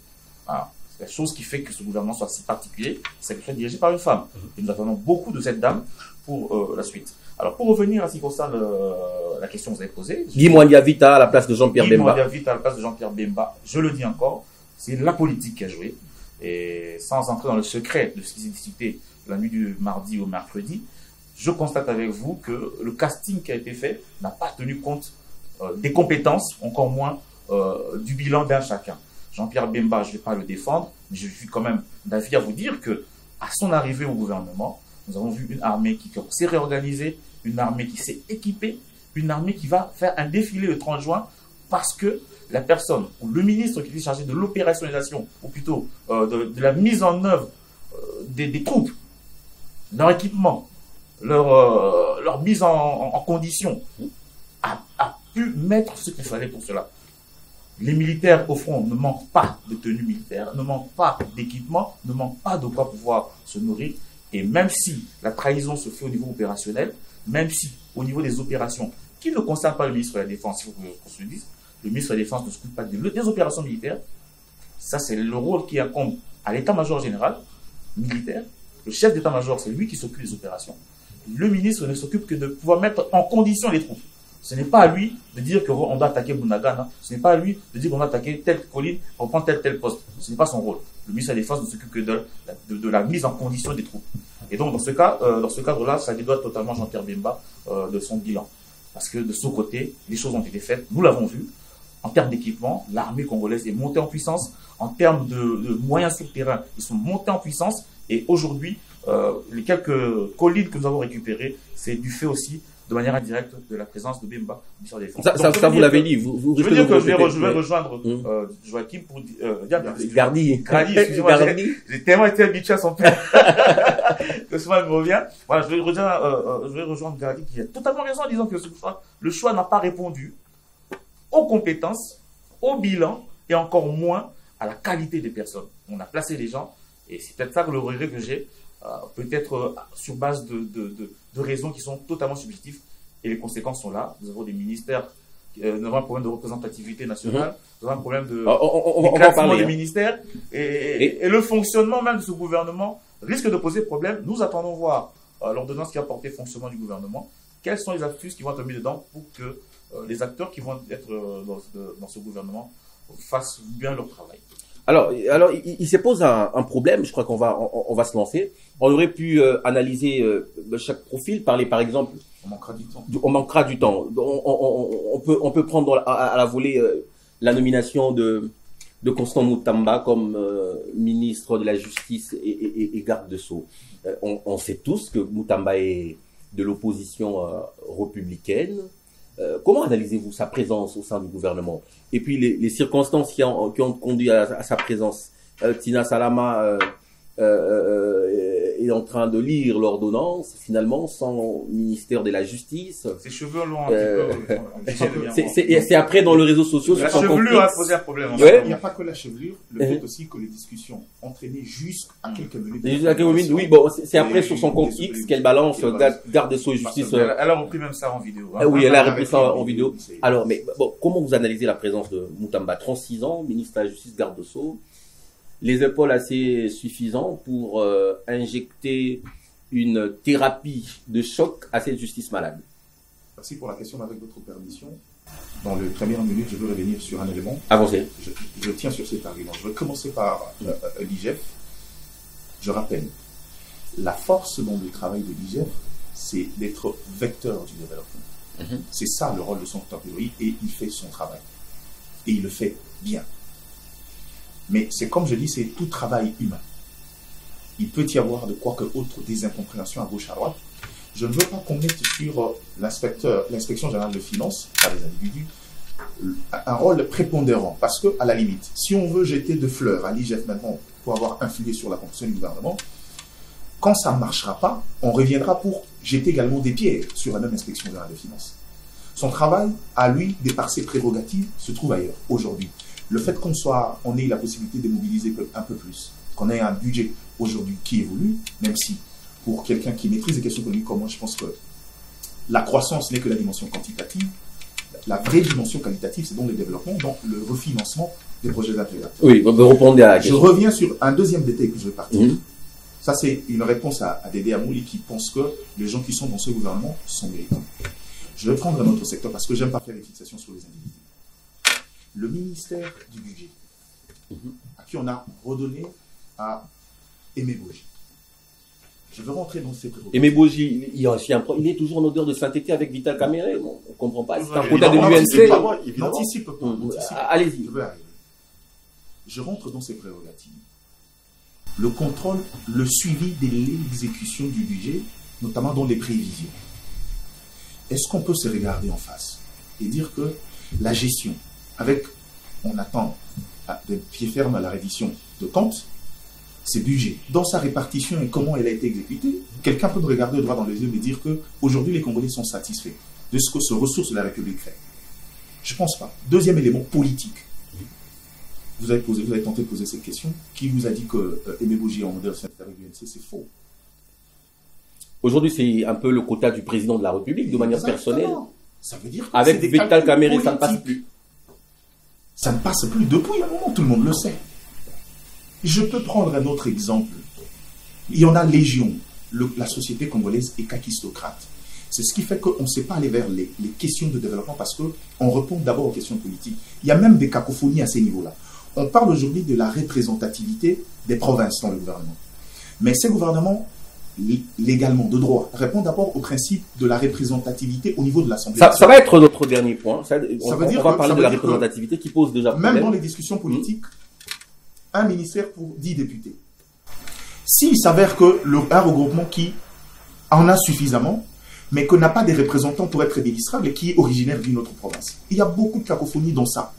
Alors, c'est la chose qui fait que ce gouvernement soit si particulier, c'est qu'il soit dirigé par une femme. Et nous attendons beaucoup de cette dame pour la suite. Alors, pour revenir à ce qui concerne la question que vous avez posée. Guy Mwandiavita à la place de Jean-Pierre Bemba. Guy Mwandiavita à la place de Jean-Pierre Bemba, je le dis encore, c'est la politique qui a joué. Et sans entrer dans le secret de ce qui s'est discuté la nuit du mardi au mercredi, je constate avec vous que le casting qui a été fait n'a pas tenu compte des compétences, encore moins du bilan d'un chacun. Jean-Pierre Bemba, je ne vais pas le défendre, mais je suis quand même d'avis à vous dire que à son arrivée au gouvernement, nous avons vu une armée qui s'est réorganisée, une armée qui s'est équipée, une armée qui va faire un défilé le 30 juin parce que la personne ou le ministre qui est chargé de l'opérationnalisation, ou plutôt de la mise en œuvre des troupes, leur équipement, leur mise en condition, a pu mettre ce qu'il fallait pour cela. Les militaires au front ne manquent pas de tenue militaire, ne manquent pas d'équipement, ne manquent pas de quoi pouvoir se nourrir. Et même si la trahison se fait au niveau opérationnel, même si au niveau des opérations qui ne concernent pas le ministre de la Défense, il faut qu'on se le dise, le ministre de la Défense ne s'occupe pas des opérations militaires. Ça, c'est le rôle qui incombe à l'état-major général militaire. Le chef d'état-major, c'est lui qui s'occupe des opérations. Le ministre ne s'occupe que de pouvoir mettre en condition les troupes. Ce n'est pas à lui de dire qu'on doit attaquer Bunagana. Ce n'est pas à lui de dire qu'on doit attaquer telle colline pour prendre tel poste. Ce n'est pas son rôle. Le ministre de la Défense ne s'occupe que de la mise en condition des troupes. Et donc, dans ce cadre-là, ça dédoit totalement Jean-Pierre Bemba de son bilan. Parce que de ce côté, les choses ont été faites. Nous l'avons vu. En termes d'équipement, l'armée congolaise est montée en puissance. En termes de moyens sur le terrain, ils sont montés en puissance. Et aujourd'hui, les quelques collines que nous avons récupérées, c'est du fait aussi, de manière indirecte, de la présence de Bemba, ministère de la Défense. Ça vous l'avez dit. Je veux dire que je vais rejoindre Joachim pour dire... Gardi, excusez-moi, j'ai tellement été habitué à son père que souvent il me revient. Voilà, je vais rejoindre Gardi qui a totalement raison en disant que le choix n'a pas répondu aux compétences, au bilan et encore moins à la qualité des personnes. On a placé les gens et c'est peut-être ça que le regret que j'ai, peut-être sur base de raisons qui sont totalement subjectives et les conséquences sont là. Nous avons des ministères, nous avons un problème de représentativité nationale, nous avons un problème de classement des ministères et le fonctionnement même de ce gouvernement risque de poser problème. Nous attendons voir l'ordonnance qui a porté fonctionnement du gouvernement, quelles sont les astuces qui vont être mises dedans pour que les acteurs qui vont être dans ce gouvernement fassent bien leur travail. Alors, il se pose un problème. Je crois qu'on va se lancer. On aurait pu analyser chaque profil, parler par exemple. On manquera du temps. On manquera du temps. On peut prendre à la volée la nomination de Constant Moutamba comme ministre de la Justice et garde de Sceaux. On sait tous que Moutamba est de l'opposition républicaine. Comment analysez-vous sa présence au sein du gouvernement? Et puis les circonstances qui ont conduit à sa présence. Tina Salama est en train de lire l'ordonnance, finalement, sans ministère de la Justice. Ses cheveux longs un petit peu. C'est après dans les réseaux sociaux. La chevelure a posé un problème. Il n'y a pas que la chevelure, le fait aussi que les discussions entraînaient jusqu'à quelques minutes. Oui, bon, c'est après sur son compte X qu'elle balance garde des Sceaux et Justice. Elle a repris même ça en vidéo. Oui, elle a repris ça en vidéo. Alors, mais bon, comment vous analysez la présence de Moutamba, 36 ans, ministre de la Justice, garde de Sceaux? Les épaules assez suffisantes pour injecter une thérapie de choc à cette justice malade. Merci pour la question. Avec votre permission, dans les premières minutes, je veux revenir sur un élément. Avancez. Je tiens sur cet argument. Je vais commencer par l'IGF. Je rappelle, la force dans le travail de l'IGF, c'est d'être vecteur du développement. C'est ça le rôle de son catégorie et il fait son travail. Et il le fait bien. Mais c'est comme je dis, c'est tout travail humain. Il peut y avoir de quoi que autre des incompréhensions à gauche à droite. Je ne veux pas qu'on mette sur l'inspection générale de finances, par les individus, un rôle prépondérant. Parce que, à la limite, si on veut jeter de fleurs à l'IGF maintenant pour avoir influé sur la composition du gouvernement, quand ça ne marchera pas, on reviendra pour jeter également des pierres sur la même inspection générale de finances. Son travail, à lui, de par ses prérogatives, se trouve ailleurs, aujourd'hui. Le fait qu'on ait la possibilité de mobiliser un peu plus, qu'on ait un budget aujourd'hui qui évolue, même si pour quelqu'un qui maîtrise les questions économiques comme moi, je pense que la croissance n'est que la dimension quantitative. La vraie dimension qualitative, c'est donc le développement, donc le refinancement des projets d'intégration. Oui, vous répondez à la question. Je reviens sur un deuxième détail que je vais partir. Ça, c'est une réponse à Dédé Amouli qui pense que les gens qui sont dans ce gouvernement sont méritants. Je vais prendre un autre secteur parce que j'aime pas faire les fixations sur les individus. Le ministère du budget, à qui on a redonné à Aimé Boji. Je veux rentrer dans ces prérogatives. Aimé Boji, il est toujours en odeur de sainteté avec Vital Kamere. On ne comprend pas. C'est un quota de l'UNC. N'anticipe pas. Allez-y. Je rentre dans ces prérogatives. Le contrôle, le suivi de l'exécution du budget, notamment dans les prévisions. Est-ce qu'on peut se regarder en face et dire que la gestion, on attend de pied ferme à la reddition de comptes, ces budgets, dans sa répartition et comment elle a été exécutée, quelqu'un peut me regarder droit dans les yeux et me dire qu'aujourd'hui les Congolais sont satisfaits de ce que ce ressource de la République fait. Je ne pense pas. Deuxième élément, politique. Vous avez tenté de poser cette question. Qui vous a dit que Aimé Boji est en modèle avec l'UNC? C'est faux. Aujourd'hui, c'est un peu le quota du président de la République, de manière personnelle. Ça veut dire que avec Vital Kamere, ça ne passe plus. Ça ne passe plus depuis un moment, tout le monde le sait. Je peux prendre un autre exemple. Il y en a légion. La société congolaise est kakistocrate. C'est ce qui fait qu'on ne sait pas aller vers les questions de développement parce qu'on répond d'abord aux questions politiques. Il y a même des cacophonies à ces niveaux-là. On parle aujourd'hui de la représentativité des provinces dans le gouvernement. Mais ces gouvernements, légalement, de droit, répondent d'abord au principe de la représentativité au niveau de l'Assemblée. Ça va être notre dernier point. On va parler de la représentativité qui pose déjà problème. Même dans les discussions politiques, un ministère pour 10 députés. S'il s'avère que un regroupement qui en a suffisamment, mais que n'a pas des représentants pour être délistrable et qui est originaire d'une autre province. Il y a beaucoup de cacophonie dans ça.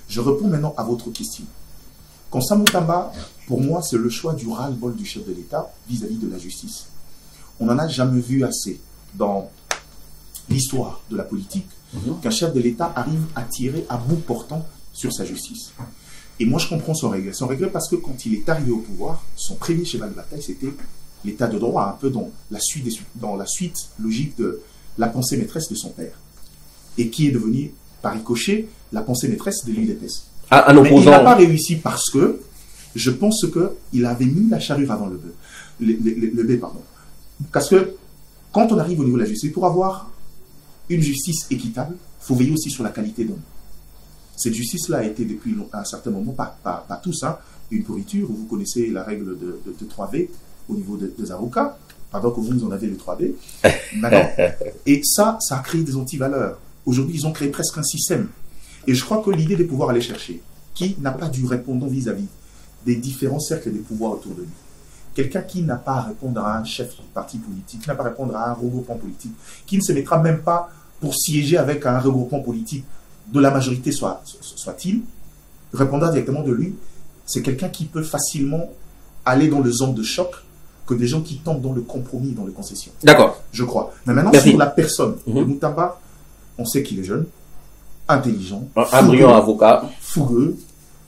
Je réponds maintenant à votre question. Constant Moutamba, pour moi, c'est le choix du ras-le-bol du chef de l'État vis-à-vis de la justice. On n'en a jamais vu assez dans l'histoire de la politique qu'un chef de l'État arrive à tirer à bout portant sur sa justice. Et moi, je comprends son regret. Son regret parce que quand il est arrivé au pouvoir, son premier cheval de bataille, c'était l'état de droit, un peu dans la suite logique de la pensée maîtresse de son père. Et qui est devenu, par ricochet, la pensée maîtresse de l'UDPS. Mais il n'a pas réussi parce que je pense qu'il avait mis la charrue avant le bœuf. Le bœuf, pardon. Parce que quand on arrive au niveau de la justice, pour avoir une justice équitable, il faut veiller aussi sur la qualité d'homme. Cette justice-là a été depuis un certain moment, pas tous, une pourriture. Vous connaissez la règle de 3V au niveau des avocats, pendant que vous en avez le 3B. Maintenant, et ça a créé des antivaleurs. Aujourd'hui, ils ont créé presque un système. Et je crois que l'idée de pouvoir aller chercher, qui n'a pas du répondant vis-à-vis des différents cercles des pouvoirs autour de lui, quelqu'un qui n'a pas à répondre à un chef de parti politique, qui n'a pas à répondre à un regroupement politique, qui ne se mettra même pas pour siéger avec un regroupement politique de la majorité soit-il, répondra directement de lui, c'est quelqu'un qui peut facilement aller dans le zone de choc que des gens qui tombent dans le compromis, dans les concessions. D'accord. Je crois. Mais maintenant, sur la personne de Moutamba, on sait qu'il est jeune, intelligent, un brillant avocat, fougueux.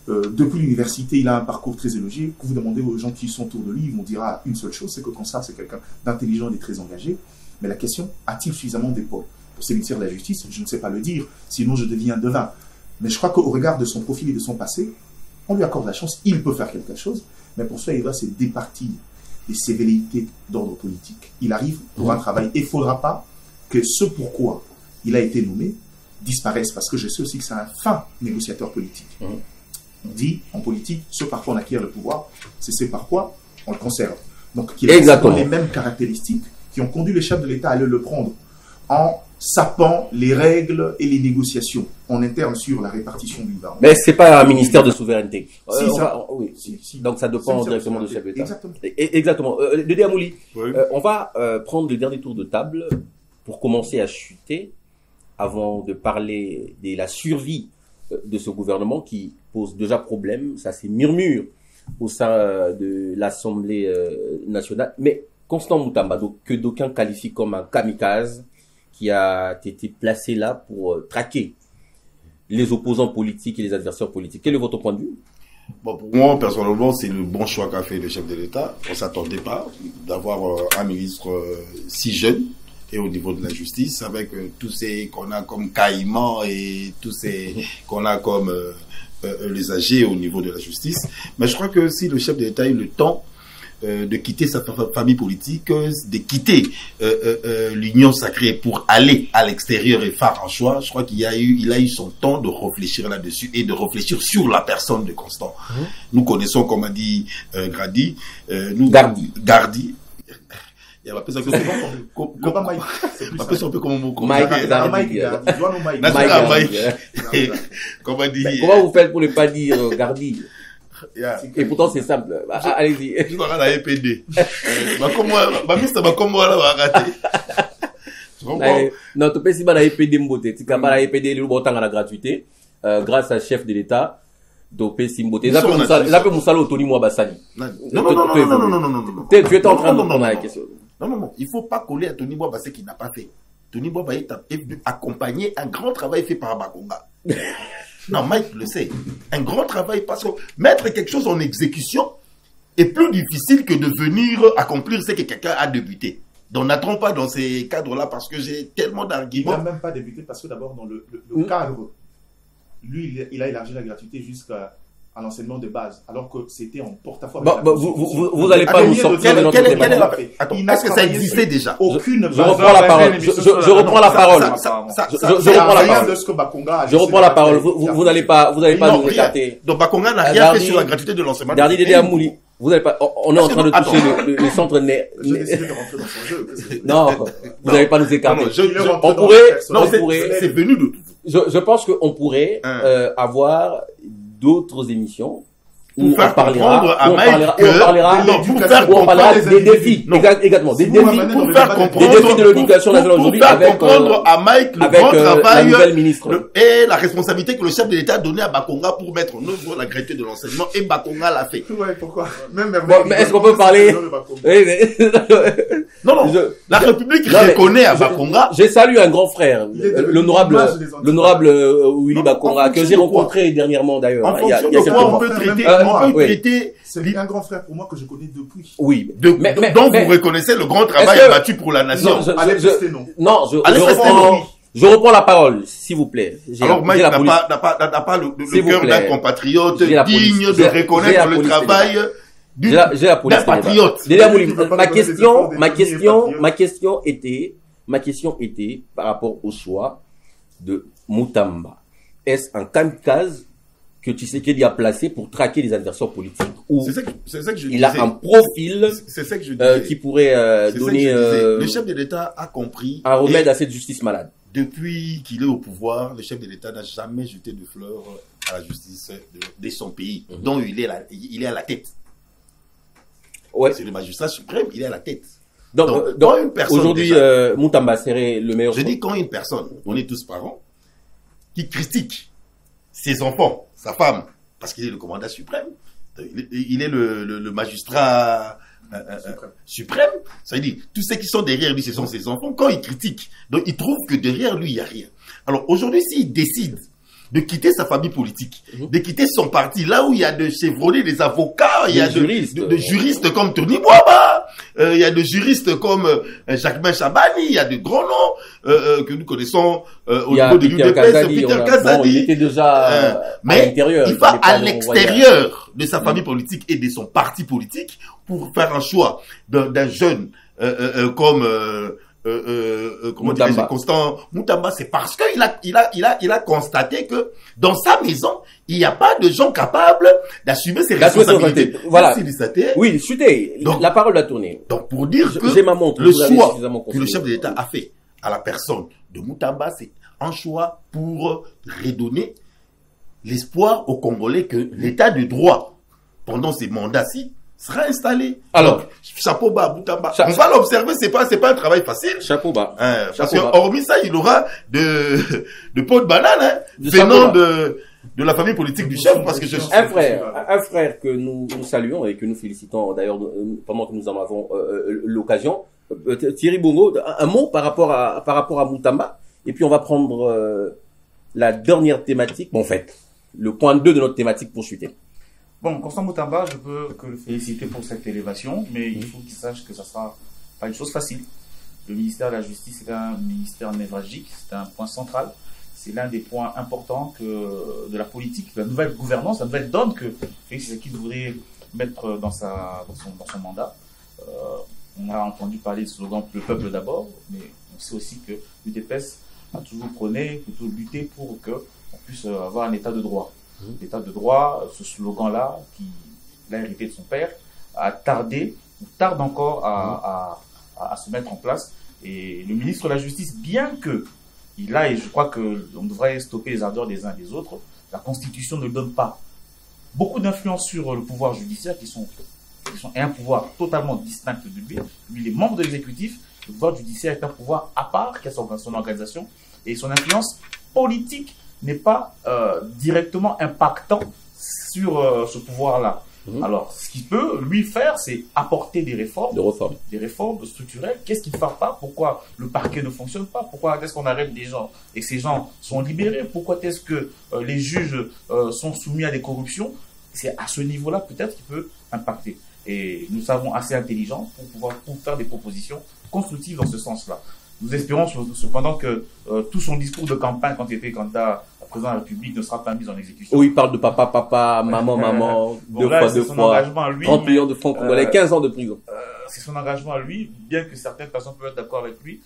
Depuis l'université, il a un parcours très élogieux. Quand vous demandez aux gens qui sont autour de lui, ils vont dire une seule chose, c'est que comme ça, c'est quelqu'un d'intelligent et très engagé. Mais la question, a-t-il suffisamment d'épaules pour s'émitir de la justice? Je ne sais pas le dire, sinon je deviens devin. Mais je crois qu'au regard de son profil et de son passé, on lui accorde la chance, il peut faire quelque chose, mais pour ça, il va se départir des sévérités d'ordre politique. Il arrive pour un travail. Et il ne faudra pas que ce pourquoi il a été nommé disparaisse, parce que je sais aussi que c'est un fin négociateur politique. On dit en politique, ce par quoi on acquiert le pouvoir, c'est ce par quoi on le conserve. Donc, il a les mêmes caractéristiques qui ont conduit les chefs de l'État à aller le prendre en sapant les règles et les négociations en interne sur la répartition du vin. Mais c'est pas un ministère de souveraineté. Oui. Donc ça dépend directement du chef de l'État. Exactement. Exactement. Dédé Amouli, on va prendre le dernier tour de table pour commencer à chuter avant de parler de la survie de ce gouvernement qui pose déjà problème. Ça c'est murmure au sein de l'Assemblée nationale. Mais Constant Moutamba, que d'aucuns qualifient comme un kamikaze, qui a été placé là pour traquer les opposants politiques et les adversaires politiques. Quel est votre point de vue? Bon, pour moi, personnellement, c'est le bon choix qu'a fait le chef de l'État. On ne s'attendait pas d'avoir un ministre si jeune et au niveau de la justice, avec tous ces qu'on a comme caïmans et tous ces qu'on a comme les âgés au niveau de la justice. Mais je crois que si le chef de l'État a eu le temps de quitter sa famille politique, de quitter l'union sacrée pour aller à l'extérieur et faire un choix, je crois qu'il a eu son temps de réfléchir là-dessus et de réfléchir sur la personne de Constant. Nous connaissons, comme a dit Gardi. Gardi. Il y a un peu ça comme mon Comment dit? Comment vous faites pour ne pas dire Gardi? Et pourtant c'est simple. Allez-y. Je dois aller à EPD. Comme moi là, va rater. Non, tu peux si à EPD mbote. Tu peux à EPD le bon temps à la gratuité grâce à chef de l'État. Dopé Simbote. Là peut Moussalo Tony Mouabassani. Non. Tu étais en train de répondre à la question. Non. Il faut pas coller à Tony Mouabassani qui n'a pas fait. Tony Mouabassani est venu accompagner un grand travail fait par Bakonga. Non, Mike le sait. Un grand travail parce que mettre quelque chose en exécution est plus difficile que de venir accomplir ce que quelqu'un a débuté. Donc n'entrons pas dans ces cadres-là parce que j'ai tellement d'arguments. Il n'a même pas débuté parce que d'abord dans le cadre, lui il a élargi la gratuité jusqu'à l'enseignement de base, alors que c'était en porte-à-faux. Vous n'allez pas nous sortir de notre débat. Est-ce que ça existait déjà? Aucune base. Je reprends la parole. Je reprends la parole. Je reprends la parole. Vous n'allez pas nous écarter. Donc Bakonga n'a rien fait sur la gratuité de l'enseignement. Gardi Dédé Amouli. Vous n'allez pas, on est en train de toucher le centre né. J'ai décidé de rentrer dans son jeu. Non, vous n'allez pas nous écarter. On pourrait, c'est venu de. Je pense qu'on pourrait avoir d'autres émissions Pour faire comprendre à on Mike parlera des défis. Également, des défis. Pour faire comprendre, des défis de l'éducation nationale aujourd'hui. Pour faire comprendre à Mike le grand travail la nouvelle ministre. Et la responsabilité que le chef de l'État a donnée à Bakonga pour mettre en œuvre la gratuité de l'enseignement. Et Bakonga l'a fait. Ouais, pourquoi? Mais est-ce qu'on peut parler? Non. La République reconnaît à Bakonga. J'ai salué un grand frère, l'honorable Willy Bakonga, que j'ai rencontré dernièrement d'ailleurs. En fonction de quoi on peut traiter, c'est un grand frère pour moi que je connais depuis. Oui. Donc vous reconnaissez le grand travail abattu pour la nation. Je reprends la parole, s'il vous plaît. Alors Mike n'a pas le cœur d'un compatriote digne de reconnaître le travail d'un patriote. Ma question était par rapport au choix de Moutamba. Est-ce un kamikaze que Tshisekedi a placé pour traquer les adversaires politiques, ou c'est ça que je il a un profil qui pourrait donner le chef de l'État a compris un remède à cette justice malade. Depuis qu'il est au pouvoir, le chef de l'État n'a jamais jeté de fleurs à la justice de son pays, dont il est à la tête. Ouais. C'est le magistrat suprême, il est à la tête. Donc quand une personne aujourd'hui, Moutamba serait le meilleur. Je dis quand une personne, on est tous parents, qui critique ses enfants, sa femme, parce qu'il est le commandant suprême, il est le magistrat suprême, ça veut dire, tous ceux qui sont derrière lui, ce sont ses enfants, quand il critique, donc il trouve que derrière lui, il n'y a rien. Alors aujourd'hui, s'il décide de quitter sa famille politique, de quitter son parti, là où il y a de chevronnés, des avocats, il y a de juristes comme Tony Bouaba, il y a de juristes comme Jacquemin Chabani, il y a de grands noms que nous connaissons au niveau de l'UDPS, Peter Kazadi. Il était déjà à l'intérieur. Il va à l'extérieur de sa famille politique et de son parti politique pour faire un choix d'un jeune comme comment dirais-je, Constant Moutamba, c'est parce que il a constaté que dans sa maison, il n'y a pas de gens capables d'assumer ses responsabilités. Voilà. Oui, chuté. La parole va tourner. Donc, pour dire que j'ai ma montre, le choix que le chef de l'État a fait à la personne de Moutamba, c'est un choix pour redonner l'espoir aux Congolais que l'État de droit, pendant ces mandats-ci, sera installé. Alors, donc, chapeau bas, Moutamba. On va l'observer, c'est pas un travail facile. Chapeau bas. Parce que, hormis ça, il aura de pots de banane, venant de la famille politique du chef, parce que un frère que nous saluons et que nous félicitons d'ailleurs pendant que nous en avons l'occasion. Thierry Bongo, un mot par rapport à Moutamba, et puis on va prendre la dernière thématique, en fait, le point 2 de notre thématique pour chuter. Bon, Constant Moutamba, je peux que le féliciter pour cette élévation, mais il faut qu'il sache que ça sera pas une chose facile. Le ministère de la Justice est un ministère névralgique, c'est un point central. C'est l'un des points importants de la politique, de la nouvelle gouvernance, la nouvelle donne que Félix Tshisekedi voudrait mettre dans son mandat. On a entendu parler du slogan « Le peuple d'abord », mais on sait aussi que l'UDPS a toujours prôné, plutôt lutté pour qu'on puisse avoir un état de droit. L'état de droit, ce slogan-là, qu'il a hérité de son père, a tardé, ou tarde encore à se mettre en place. Et le ministre de la Justice, bien que il a, et je crois qu'on devrait stopper les ardeurs des uns et des autres, la Constitution ne donne pas beaucoup d'influence sur le pouvoir judiciaire, qui sont un pouvoir totalement distinct de lui. Lui, il est membre de l'exécutif. Le pouvoir judiciaire est un pouvoir à part, qui a son organisation, et son influence politique n'est pas directement impactant sur ce pouvoir-là. Alors, ce qu'il peut, lui, faire, c'est apporter des réformes. Des réformes structurelles. Qu'est-ce qu'il ne fait pas? Pourquoi le parquet ne fonctionne pas? Pourquoi est-ce qu'on arrête des gens et que ces gens sont libérés? Pourquoi est-ce que les juges sont soumis à des corruptions? C'est à ce niveau-là, peut-être, qu'il peut impacter. Et nous savons assez intelligents pour faire des propositions constructives dans ce sens-là. Nous espérons cependant que tout son discours de campagne, quand il était candidat à président de la République, ne sera pas mis en exécution. Oui, il parle de papa, maman, deux fois, 30 millions de francs congolais, 15 ans de prison. C'est son engagement à lui, bien que certaines personnes peuvent être d'accord avec lui.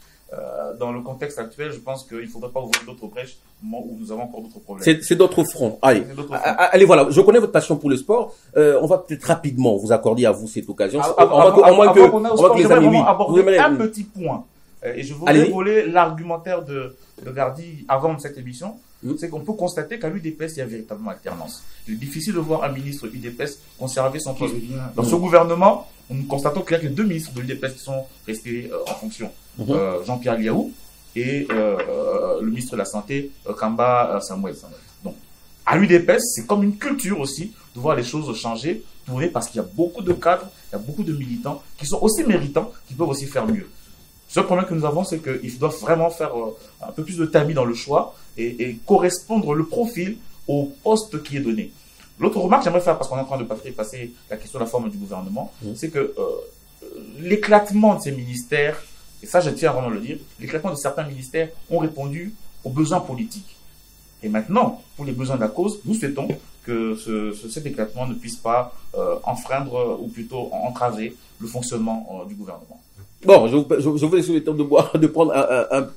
Dans le contexte actuel, je pense qu'il ne faudrait pas ouvrir d'autres brèches au moment où nous avons encore d'autres problèmes. C'est d'autres fronts. Allez, voilà. Je connais votre passion pour le sport. On va peut-être rapidement vous accorder à vous cette occasion. On va aborder un petit point. Et je voudrais voler l'argumentaire de Gardi avant cette émission. c'est qu'on peut constater qu'à l'UDPS, il y a véritablement alternance. Il est difficile de voir un ministre UDPS conserver son poste. Dans ce gouvernement, nous constatons qu'il n'y a que 2 ministres de l'UDPS qui sont restés en fonction. Jean-Pierre Liaou et le ministre de la Santé, Kamba Samuel. Donc, à l'UDPS, c'est comme une culture aussi de voir les choses changer, tourner, parce qu'il y a beaucoup de cadres, il y a beaucoup de militants qui sont aussi méritants, qui peuvent aussi faire mieux. Le seul problème que nous avons, c'est qu'ils doivent vraiment faire un peu plus de tamis dans le choix et correspondre le profil au poste qui est donné. L'autre remarque que j'aimerais faire, parce qu'on est en train de passer la question de la forme du gouvernement, c'est que l'éclatement de ces ministères, et ça je tiens à vraiment le dire, l'éclatement de certains ministères ont répondu aux besoins politiques. Et maintenant, pour les besoins de la cause, nous souhaitons que cet éclatement ne puisse pas enfreindre ou plutôt entraver le fonctionnement du gouvernement. Bon, je vous laisse le temps de prendre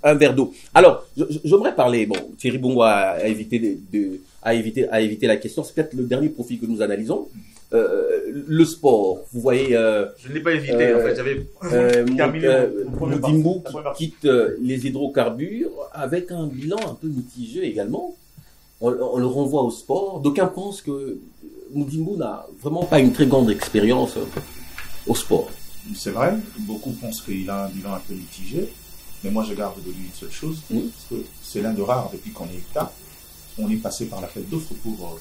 un verre d'eau. Alors, j'aimerais parler, bon, Thierry Bongo a évité la question, c'est peut-être le dernier profil que nous analysons. Le sport, vous voyez... je ne l'ai pas évité, en fait, j'avais terminé Moudimbo qui quitte les hydrocarbures avec un bilan un peu mitigé également. On le renvoie au sport. D'aucuns pensent que Moudimbo n'a vraiment pas une très grande expérience au sport. C'est vrai, beaucoup pensent qu'il a un bilan un peu mitigé, mais moi je garde de lui une seule chose, parce que c'est l'un de rares depuis qu'on est État, on est passé par la fête d'offres pour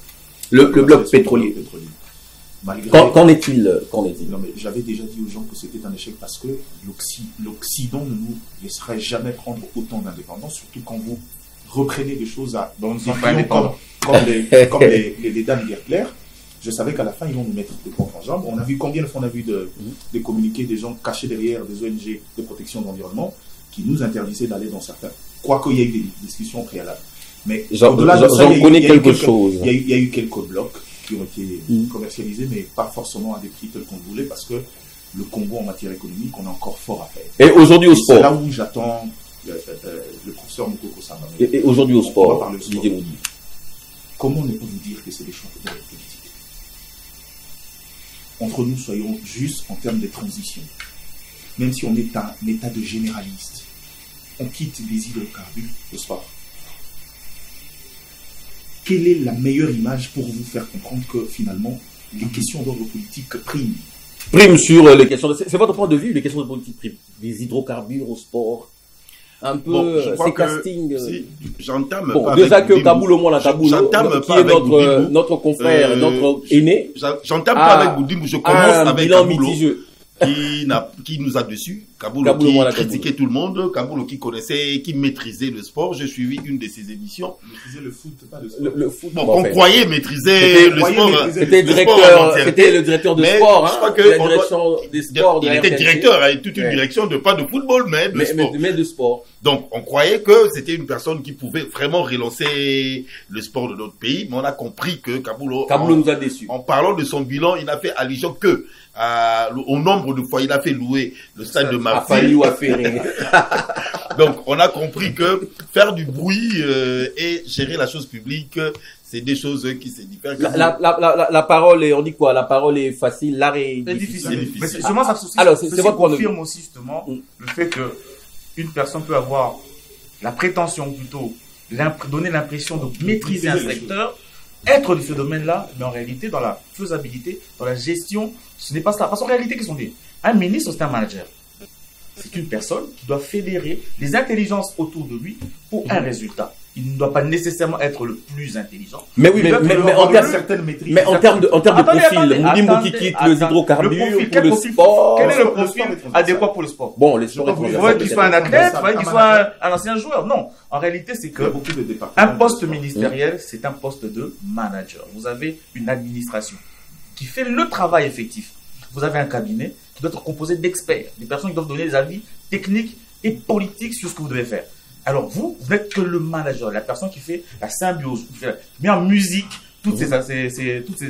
le bloc pétrolier. Qu'en est-il Non, mais j'avais déjà dit aux gens que c'était un échec parce que l'Occident ne nous laisserait jamais prendre autant d'indépendance, surtout quand vous reprenez des choses comme les dames d'Hercler. Je savais qu'à la fin, ils vont nous mettre des pompes en jambes. On a vu combien de fois on a vu des communiqués des gens cachés derrière des ONG de protection de l'environnement qui nous interdisaient d'aller dans certains. Quoique il y a eu des discussions préalables. Mais au-delà de ça, il y a eu quelques blocs qui ont été commercialisés, mais pas forcément à des prix tels qu'on voulait, parce que le Congo en matière économique, on a encore fort à faire. Et aujourd'hui au sport. C'est là où j'attends le professeur Mukoko Samba. Et aujourd'hui au sport, comment ne pas vous dire que c'est des champs de politique? Entre nous, soyons justes en termes de transition. Même si on est un état de généraliste, on quitte les hydrocarbures au sport. Quelle est la meilleure image pour vous faire comprendre que finalement, les questions d'ordre politique priment? Priment sur les questions c'est votre point de vue, les questions de politique priment. Les hydrocarbures au sport. Un peu ces castings. J'entame pas déjà que Kaboulo Moula Kaboulo, qui est notre confrère, notre aîné. J'entame pas avec Boudimbo, je commence avec Kaboulo, qui nous a déçus. Kaboulo qui critiquait tout le monde, Kaboulo qui connaissait, qui maîtrisait le sport. J'ai suivi une de ses émissions. Maîtriser le foot, pas le sport. Le foot. Bon, on croyait maîtriser le sport. C'était le directeur de sport, hein. Je crois que la direction des sports. Il était directeur, avec toute une direction de pas de football, mais de sport. Mais de sport. Donc, on croyait que c'était une personne qui pouvait vraiment relancer le sport de notre pays, mais on a compris que Kaboulo nous a déçus. En parlant de son bilan, il n'a fait allusion que au nombre de fois il a fait louer le stade de Marseille. Donc, on a compris que faire du bruit et gérer la chose publique, c'est des choses qui se diffèrent. La parole est, on dit quoi? La parole est facile, l'art est difficile. Mais justement, ça confirme aussi justement le fait que une personne peut avoir la prétention plutôt, donner l'impression de maîtriser un secteur, être de ce domaine-là, mais en réalité, dans la faisabilité, dans la gestion, ce n'est pas ça. Parce qu'en réalité, qu'est-ce qu'on dit? Un ministre, c'est un manager. C'est une personne qui doit fédérer les intelligences autour de lui pour un résultat. Il ne doit pas nécessairement être le plus intelligent. Mais oui, mais en termes de profil, Moudimbo qui quitte les hydrocarbures pour le sport. Quel est le profil adéquat pour le sport? Bon, les sports. Il faudrait qu'il soit un athlète, il faudrait qu'il soit un ancien joueur. Non. En réalité, c'est que un poste ministériel, c'est un poste de manager. Vous avez une administration qui fait le travail effectif. Vous avez un cabinet qui doit être composé d'experts, des personnes qui doivent donner des avis techniques et politiques sur ce que vous devez faire. Alors vous n'êtes que le manager, la personne qui fait la symbiose, qui met en musique toutes ces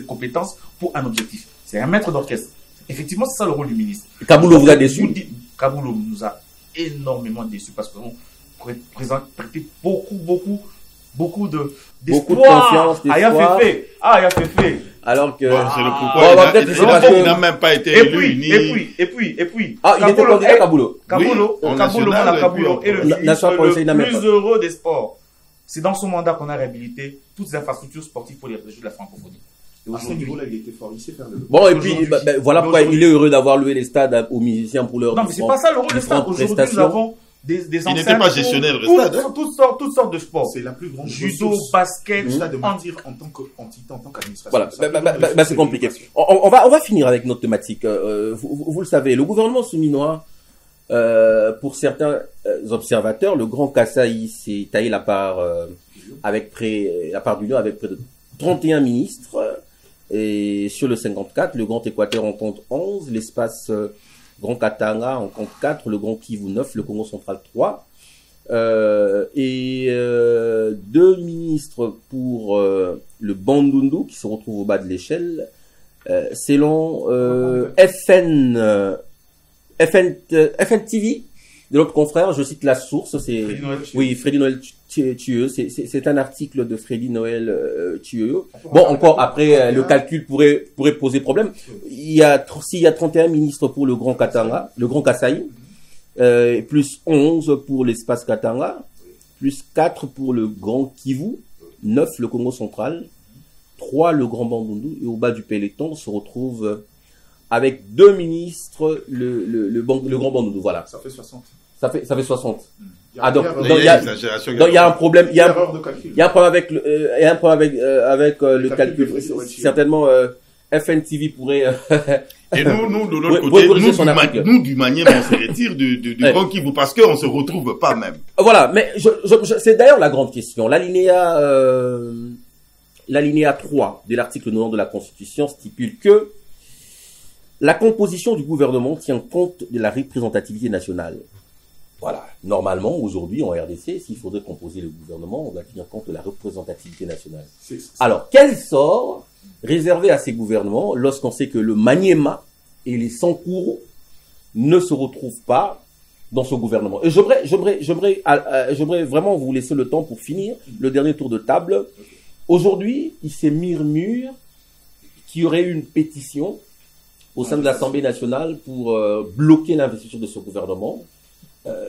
compétences pour un objectif. C'est un maître d'orchestre. Effectivement, c'est ça le rôle du ministre. Kaboulo vous a déçu? Kaboulo nous a énormément déçus parce qu'on présente beaucoup d'espoir. Il a fait. Alors que c'est le pourquoi il n'a même pas été élu. Et puis il était candidat Kaboulo. Kaboulo est le ministre le plus heureux des sports. C'est dans son mandat qu'on a réhabilité toutes les infrastructures sportives pour les régions de la francophonie. Et À ce niveau-là, il était fort. Il sait faire le. Bon, et puis, voilà pourquoi il est heureux d'avoir loué les stades aux musiciens pour leur Non, mais c'est pas ça le rôle des stades. Aujourd'hui, nous avons des Il enceintes n'était pas gestionnaire du stade. Hein. Toutes sortes de sports. C'est la plus grande Judo, ressource. basket, Le stade de mentir en tant qu'administration. Voilà, C'est la plus grande ressource c'est compliqué. On va finir avec notre thématique. Vous le savez, le gouvernement souminois, pour certains observateurs, le Grand Kasaï s'est taillé la part du lion avec près de 31 ministres. Et sur le 54, le Grand Équateur en compte 11, l'espace Grand Katanga en compte 4, le Grand Kivu 9, le Congo central 3. Et 2 ministres pour le Bandundu qui se retrouve au bas de l'échelle. Selon FNTV de notre confrère, je cite la source, c'est Freddy Noël Thieux, c'est un article de Freddy Noël Thieux. Bon, encore après le calcul pourrait poser problème. S'il y a 31 ministres pour le Grand Katanga, le Grand Kasaï, plus 11 pour l'espace Katanga, plus 4 pour le Grand Kivu, 9 le Congo central, 3 le Grand Bandundu, et au bas du peloton on se retrouve avec 2 ministres le Grand Bandundu. Voilà. Ça fait 60. Ça fait 60. Donc il y a un problème. Il y a un problème avec le calcul. Certainement, FNTV pourrait. Et nous, de l'autre côté, nous, du manière, on se retire du Grand Kivu parce qu'on se retrouve pas même. Voilà, mais c'est d'ailleurs la grande question. L'alinéa 3 de l'article 90 de la Constitution stipule que la composition du gouvernement tient compte de la représentativité nationale. Voilà. Normalement, aujourd'hui, en RDC, s'il faudrait composer le gouvernement, on doit tenir compte de la représentativité nationale. Alors, quel sort réservé à ces gouvernements lorsqu'on sait que le Maniema et les Sankuru ne se retrouvent pas dans ce gouvernement? Et j'aimerais vraiment vous laisser le temps pour finir le dernier tour de table. Aujourd'hui, il s'est murmure qu'il y aurait eu une pétition au sein de l'Assemblée nationale pour bloquer l'investiture de ce gouvernement.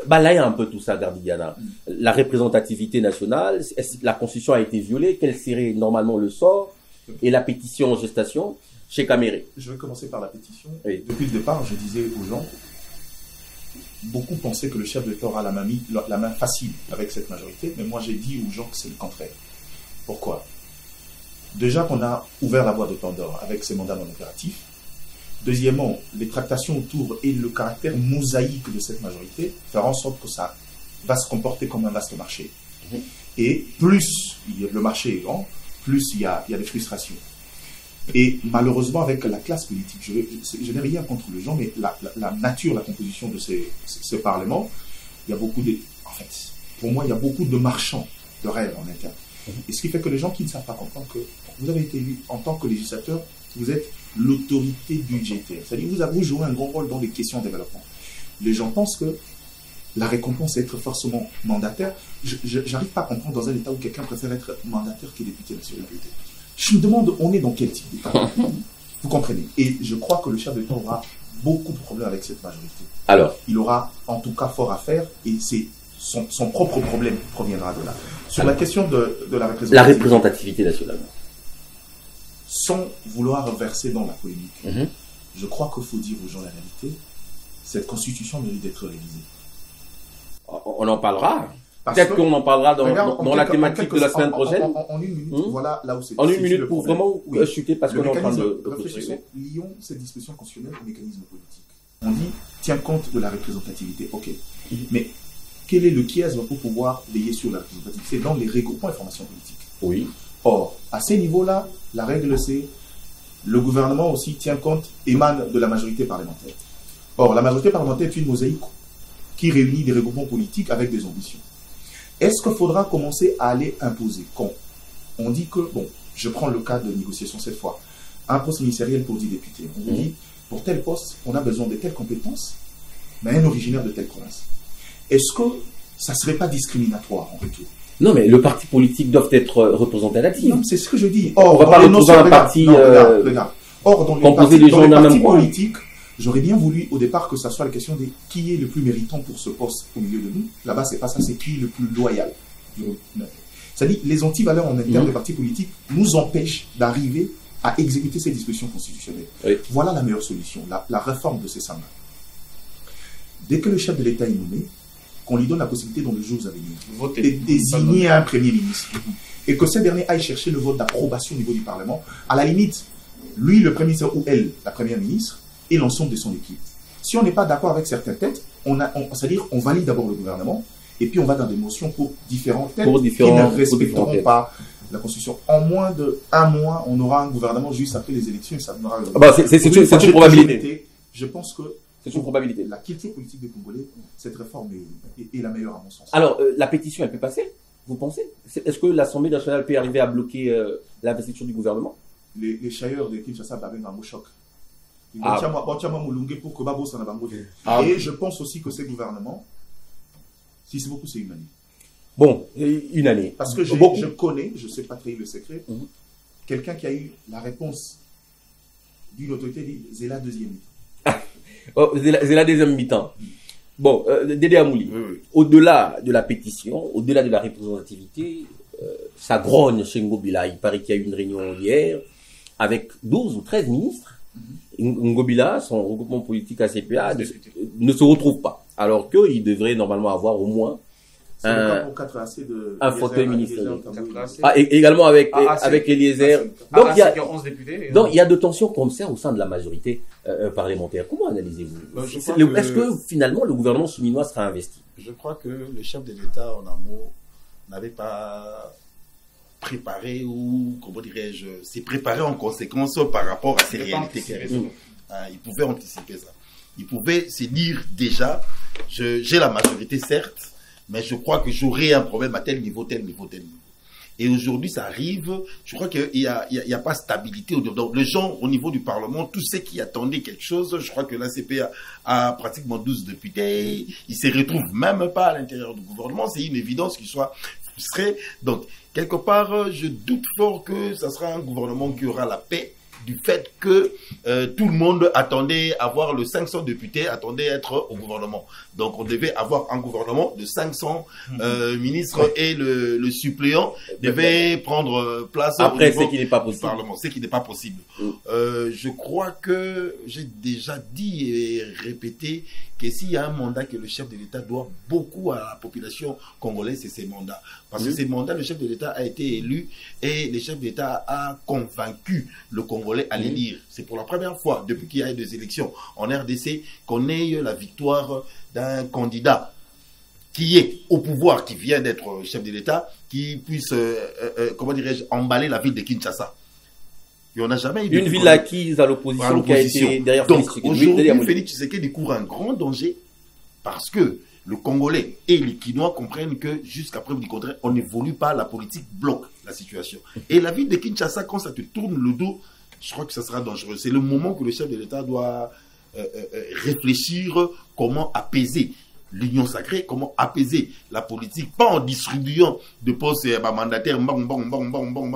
Là, il y a un peu tout ça, Gardidiana. La représentativité nationale, la Constitution a été violée, quel serait normalement le sort? Et la pétition en gestation chez Caméré. Je vais commencer par la pétition. Oui. Depuis le départ, je disais aux gens, beaucoup pensaient que le chef de l'État aura la main facile avec cette majorité, mais moi j'ai dit aux gens que c'est le contraire. Pourquoi? Déjà qu'on a ouvert la voie de Pandore avec ces mandats non opératifs. Deuxièmement, les tractations autour et le caractère mosaïque de cette majorité faire en sorte que ça va se comporter comme un vaste marché. Et plus le marché est grand, plus il y a des frustrations. Et malheureusement, avec la classe politique, je n'ai rien contre les gens, mais la nature, la composition de ce Parlement, il y a beaucoup de... En fait, pour moi, il y a beaucoup de marchands de rêves en interne. Et ce qui fait que les gens qui ne savent pas comprendre que vous avez été élu en tant que législateur, vous êtes l'autorité budgétaire. C'est-à-dire vous jouez un grand rôle dans les questions de développement. Les gens pensent que la récompense est être forcément mandataire. Je n'arrive pas à comprendre dans un État où quelqu'un préfère être mandataire que député national. Je me demande, on est dans quel type d'État? Vous comprenez? Et je crois que le chef de l'État aura beaucoup de problèmes avec cette majorité. Alors, il aura en tout cas fort à faire et c'est son propre problème proviendra de là. Sur la question de la représentativité nationale. Sans vouloir verser dans la polémique, je crois qu'il faut dire aux gens la réalité. Cette constitution mérite d'être révisée. On en parlera. Peut-être qu'on en parlera dans la thématique de la semaine prochaine. En une minute, voilà là où c'est. En une minute pour vraiment chuter parce qu'on est en train de lions cette disposition constitutionnelle au mécanisme politique. On dit, tiens compte de la représentativité. Ok. Mais quel est le kiasme pour pouvoir veiller sur la représentativité? C'est dans les regroupements et formations politiques. Oui. Or, à ces niveaux-là, la règle c'est le gouvernement aussi tient compte, émane de la majorité parlementaire. Or, la majorité parlementaire est une mosaïque qui réunit des regroupements politiques avec des ambitions. Est-ce qu'il faudra commencer à aller imposer? Quand on dit que, bon, je prends le cas de négociation cette fois, un poste ministériel pour 10 députés. On vous dit, pour tel poste, on a besoin de telles compétences, mais un originaire de telle province. Est-ce que ça ne serait pas discriminatoire en retour? Non, mais le parti politique doit être représentatif. Non, c'est ce que je dis. Or, on va parler de un parti Or, dans les partis politiques, j'aurais bien voulu au départ que ça soit la question de qui est le plus méritant pour ce poste au milieu de nous. Là-bas, c'est pas ça, c'est qui est le plus loyal. C'est-à-dire les antivaleurs en interne des partis politiques nous empêchent d'arriver à exécuter ces dispositions constitutionnelles. Oui. Voilà la meilleure solution, la réforme de ces sambas. Dès que le chef de l'État est nommé, qu'on lui donne la possibilité dans les jours à venir de désigner un premier ministre et que ce dernier aille chercher le vote d'approbation au niveau du Parlement, à la limite, lui, le premier ministre, ou elle, la première ministre, et l'ensemble de son équipe. Si on n'est pas d'accord avec certaines têtes, c'est-à-dire on valide d'abord le gouvernement et puis on va dans des motions pour différentes têtes qui ne respecteront pas la Constitution. En moins d'1 mois, on aura un gouvernement juste après les élections et ça donnera... C'est une probabilité. Je pense que c'est une probabilité. La culture politique des Congolais, cette réforme est la meilleure à mon sens. Alors, la pétition, elle peut passer, vous pensez? Est-ce que l'Assemblée nationale peut arriver à bloquer l'investiture du gouvernement? Les chailleurs de Kinshasa avaient un mot choc. Et je pense aussi que ces gouvernements, si c'est beaucoup, c'est une année. Bon, une année. Parce que je connais, je ne sais pas trahir le secret, quelqu'un qui a eu la réponse d'une autorité dit c'est la deuxième mi-temps. C'est la deuxième mi-temps. Bon, Dédé Amouli, au-delà de la pétition, au-delà de la représentativité, ça grogne chez Ngobila. Il paraît qu'il y a eu une réunion hier avec 12 ou 13 ministres. Ngobila, son regroupement politique ACPA, ne se retrouve pas. Alors qu'il devrait normalement avoir au moins un fauteuil ministériel. Et également avec Eliezer. Donc il y a de tensions comme ça au sein de la majorité parlementaire. Comment analysez-vous? Est-ce que finalement le gouvernement souminois sera investi? Je crois que le chef de l'État, en un mot, n'avait pas préparé ou, comment dirais-je, s'est préparé en conséquence par rapport à ces réalités. Il pouvait anticiper ça. Il pouvait se dire déjà, j'ai la majorité certes, mais je crois que j'aurai un problème à tel niveau, tel niveau, tel niveau. Et aujourd'hui, ça arrive, je crois qu'il y a pas stabilité. Donc, les gens, au niveau du Parlement, tous ceux qui attendaient quelque chose, je crois que l'ACP a pratiquement 12 députés, ils se retrouvent même pas à l'intérieur du gouvernement. C'est une évidence qu'ils soient frustrés. Donc, quelque part, je doute fort que ça sera un gouvernement qui aura la paix, du fait que tout le monde attendait avoir le 500 députés, attendait être au gouvernement. Donc on devait avoir un gouvernement de 500 ministres et le suppléant devait prendre place après, c'est qui n'est pas possible. Parlement. C'est qui n'est pas possible. Je crois que j'ai déjà dit et répété que s'il y a un mandat que le chef de l'État doit beaucoup à la population congolaise, c'est ces mandats. Parce que ces mandats, le chef de l'État a été élu et le chef de l'État a convaincu le Congolais à les lire. C'est pour la première fois depuis qu'il y a eu des élections en RDC qu'on ait eu la victoire d'un candidat qui est au pouvoir, qui vient d'être chef de l'État, qui puisse, comment dirais-je, emballer la ville de Kinshasa. Et on n'a jamais eu une ville acquise à l'opposition qui a été derrière Félix Tshisekedi. Donc aujourd'hui, Félix Tshisekedi court un grand danger parce que le Congolais et les Kinois comprennent que jusqu'à preuve du contraire, on n'évolue pas, la politique bloque la situation. Et la ville de Kinshasa, quand ça te tourne le dos, je crois que ça sera dangereux. C'est le moment que le chef de l'État doit réfléchir comment apaiser l'union sacrée, comment apaiser la politique, pas en distribuant de postes mandataires,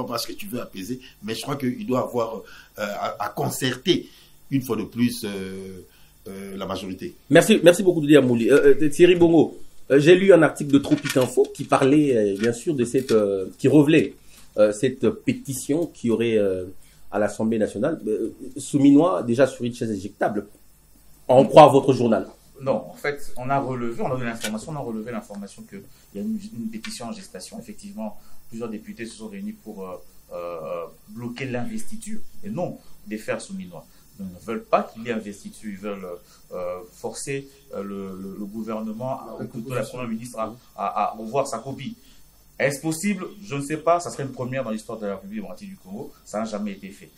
parce que tu veux apaiser, mais je crois qu'il doit avoir à concerter une fois de plus la majorité. Merci beaucoup Dédé Amouli. Thierry Bongo, j'ai lu un article de Tropic Info qui parlait bien sûr de qui révélait cette pétition qui aurait à l'Assemblée nationale. Souminois, déjà sur une chaise éjectable. On croit à votre journal. Non, en fait, on a relevé l'information qu'il y a une pétition en gestation. Effectivement, plusieurs députés se sont réunis pour bloquer l'investiture et non défaire Souminois. Ils ne veulent pas qu'il y ait investiture, ils veulent forcer le gouvernement, plutôt la première ministre, à revoir sa copie. Est-ce possible? Je ne sais pas, ça serait une première dans l'histoire de la République démocratique du Congo, ça n'a jamais été fait.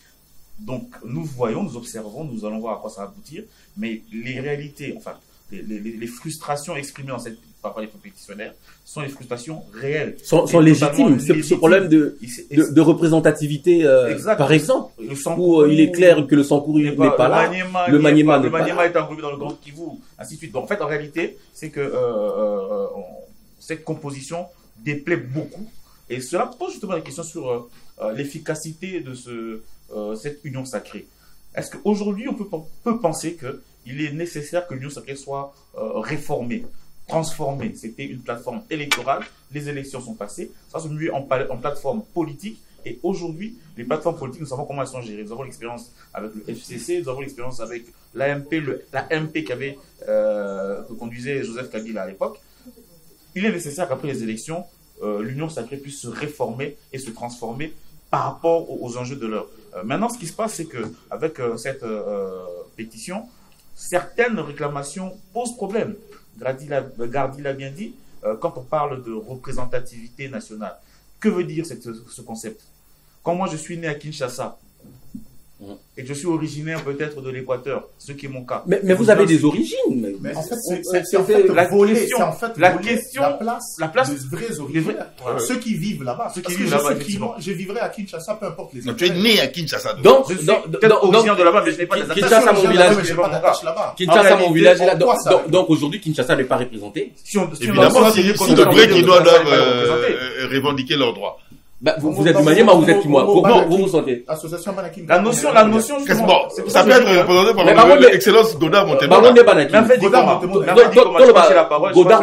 Donc nous voyons, nous observons, nous allons voir à quoi ça va aboutir, mais les réalités, enfin, les frustrations exprimées par les pétitionnaires sont les frustrations réelles. Sont légitimes. Ce problème de représentativité, par exemple, où il est clair que le Sankourou n'est pas là, le Maniema est englobé dans le Grand Kivu, ainsi de suite. Donc en fait, en réalité, c'est que cette composition déplaît beaucoup, et cela pose justement la question sur l'efficacité de cette union sacrée. Est-ce qu'aujourd'hui, on peut penser qu'il est nécessaire que l'union sacrée soit réformée? transformé. C'était une plateforme électorale. Les élections sont passées. Ça se met en plateforme politique. Et aujourd'hui, les plateformes politiques, nous savons comment elles sont gérées. Nous avons l'expérience avec le FCC, nous avons l'expérience avec l'AMP, la MP que conduisait Joseph Kabila à l'époque. Il est nécessaire qu'après les élections, l'Union sacrée puisse se réformer et se transformer par rapport aux enjeux de l'heure. Maintenant, ce qui se passe, c'est qu'avec cette pétition, certaines réclamations posent problème. Gardi l'a bien dit, quand on parle de représentativité nationale. Que veut dire ce concept? Quand moi je suis né à Kinshasa et que je suis originaire peut-être de l'Équateur, ce qui est mon cas. Mais vous avez des origines. Mais en fait, c'est en fait la question, la place des vrais originaires. Ceux qui vivent là-bas. Je vivrai à Kinshasa, peu importe les autres. Tu es né à Kinshasa. Donc, originaire de là-bas, mais je n'ai pas d'attache. Kinshasa, mon village, Kinshasa, mon village est là. Donc aujourd'hui, Kinshasa n'est pas représenté. Évidemment, si de vrais Guinois doivent revendiquer leurs droits. Vous êtes du Maniema ou vous êtes Kimois? Comment vous vous sentez? Association Banakim. La notion, justement. Ça peut être représenté par l'excellence Godard Montemola. Godard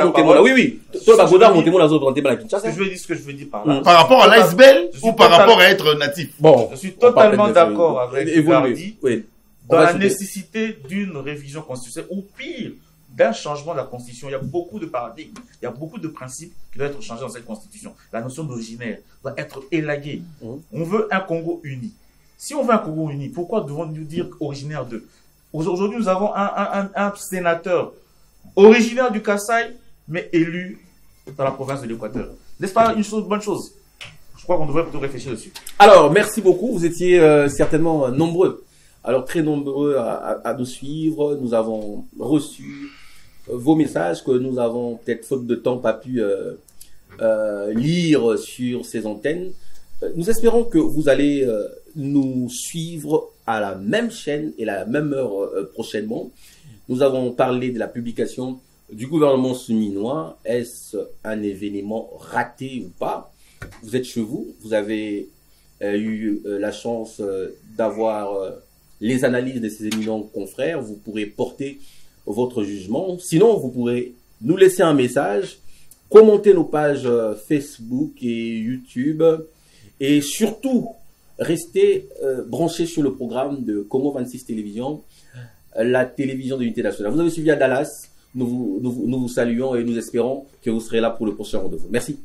Montemola, oui. Godard Montemola, ce que je veux dire par là. Par rapport à l'Icebel ou par rapport à être natif? Bon. Je suis totalement d'accord avec Gardi dans la nécessité d'une révision constitutionnelle ou pire, d'un changement de la Constitution. Il y a beaucoup de paradigmes, il y a beaucoup de principes qui doivent être changés dans cette Constitution. La notion d'originaire doit être élaguée. On veut un Congo uni. Si on veut un Congo uni, pourquoi devons-nous dire originaire de? Aujourd'hui, nous avons un sénateur originaire du Kasaï, mais élu dans la province de l'Équateur. N'est-ce pas une bonne chose? Je crois qu'on devrait plutôt réfléchir dessus. Alors, merci beaucoup. Vous étiez certainement nombreux. Alors, très nombreux à nous suivre. Nous avons reçu vos messages que nous avons peut-être faute de temps pas pu lire sur ces antennes. Nous espérons que vous allez nous suivre à la même chaîne et à la même heure prochainement. Nous avons parlé de la publication du gouvernement souminois. Est-ce un événement raté ou pas? Vous êtes chez vous, vous avez eu la chance d'avoir les analyses de ces éminents confrères. Vous pourrez porter votre jugement. Sinon, vous pourrez nous laisser un message, commenter nos pages Facebook et YouTube et surtout rester branché sur le programme de Congo 26 Télévision, la télévision de l'unité nationale. Vous avez suivi à Dallas. Nous vous saluons et nous espérons que vous serez là pour le prochain rendez-vous. Merci.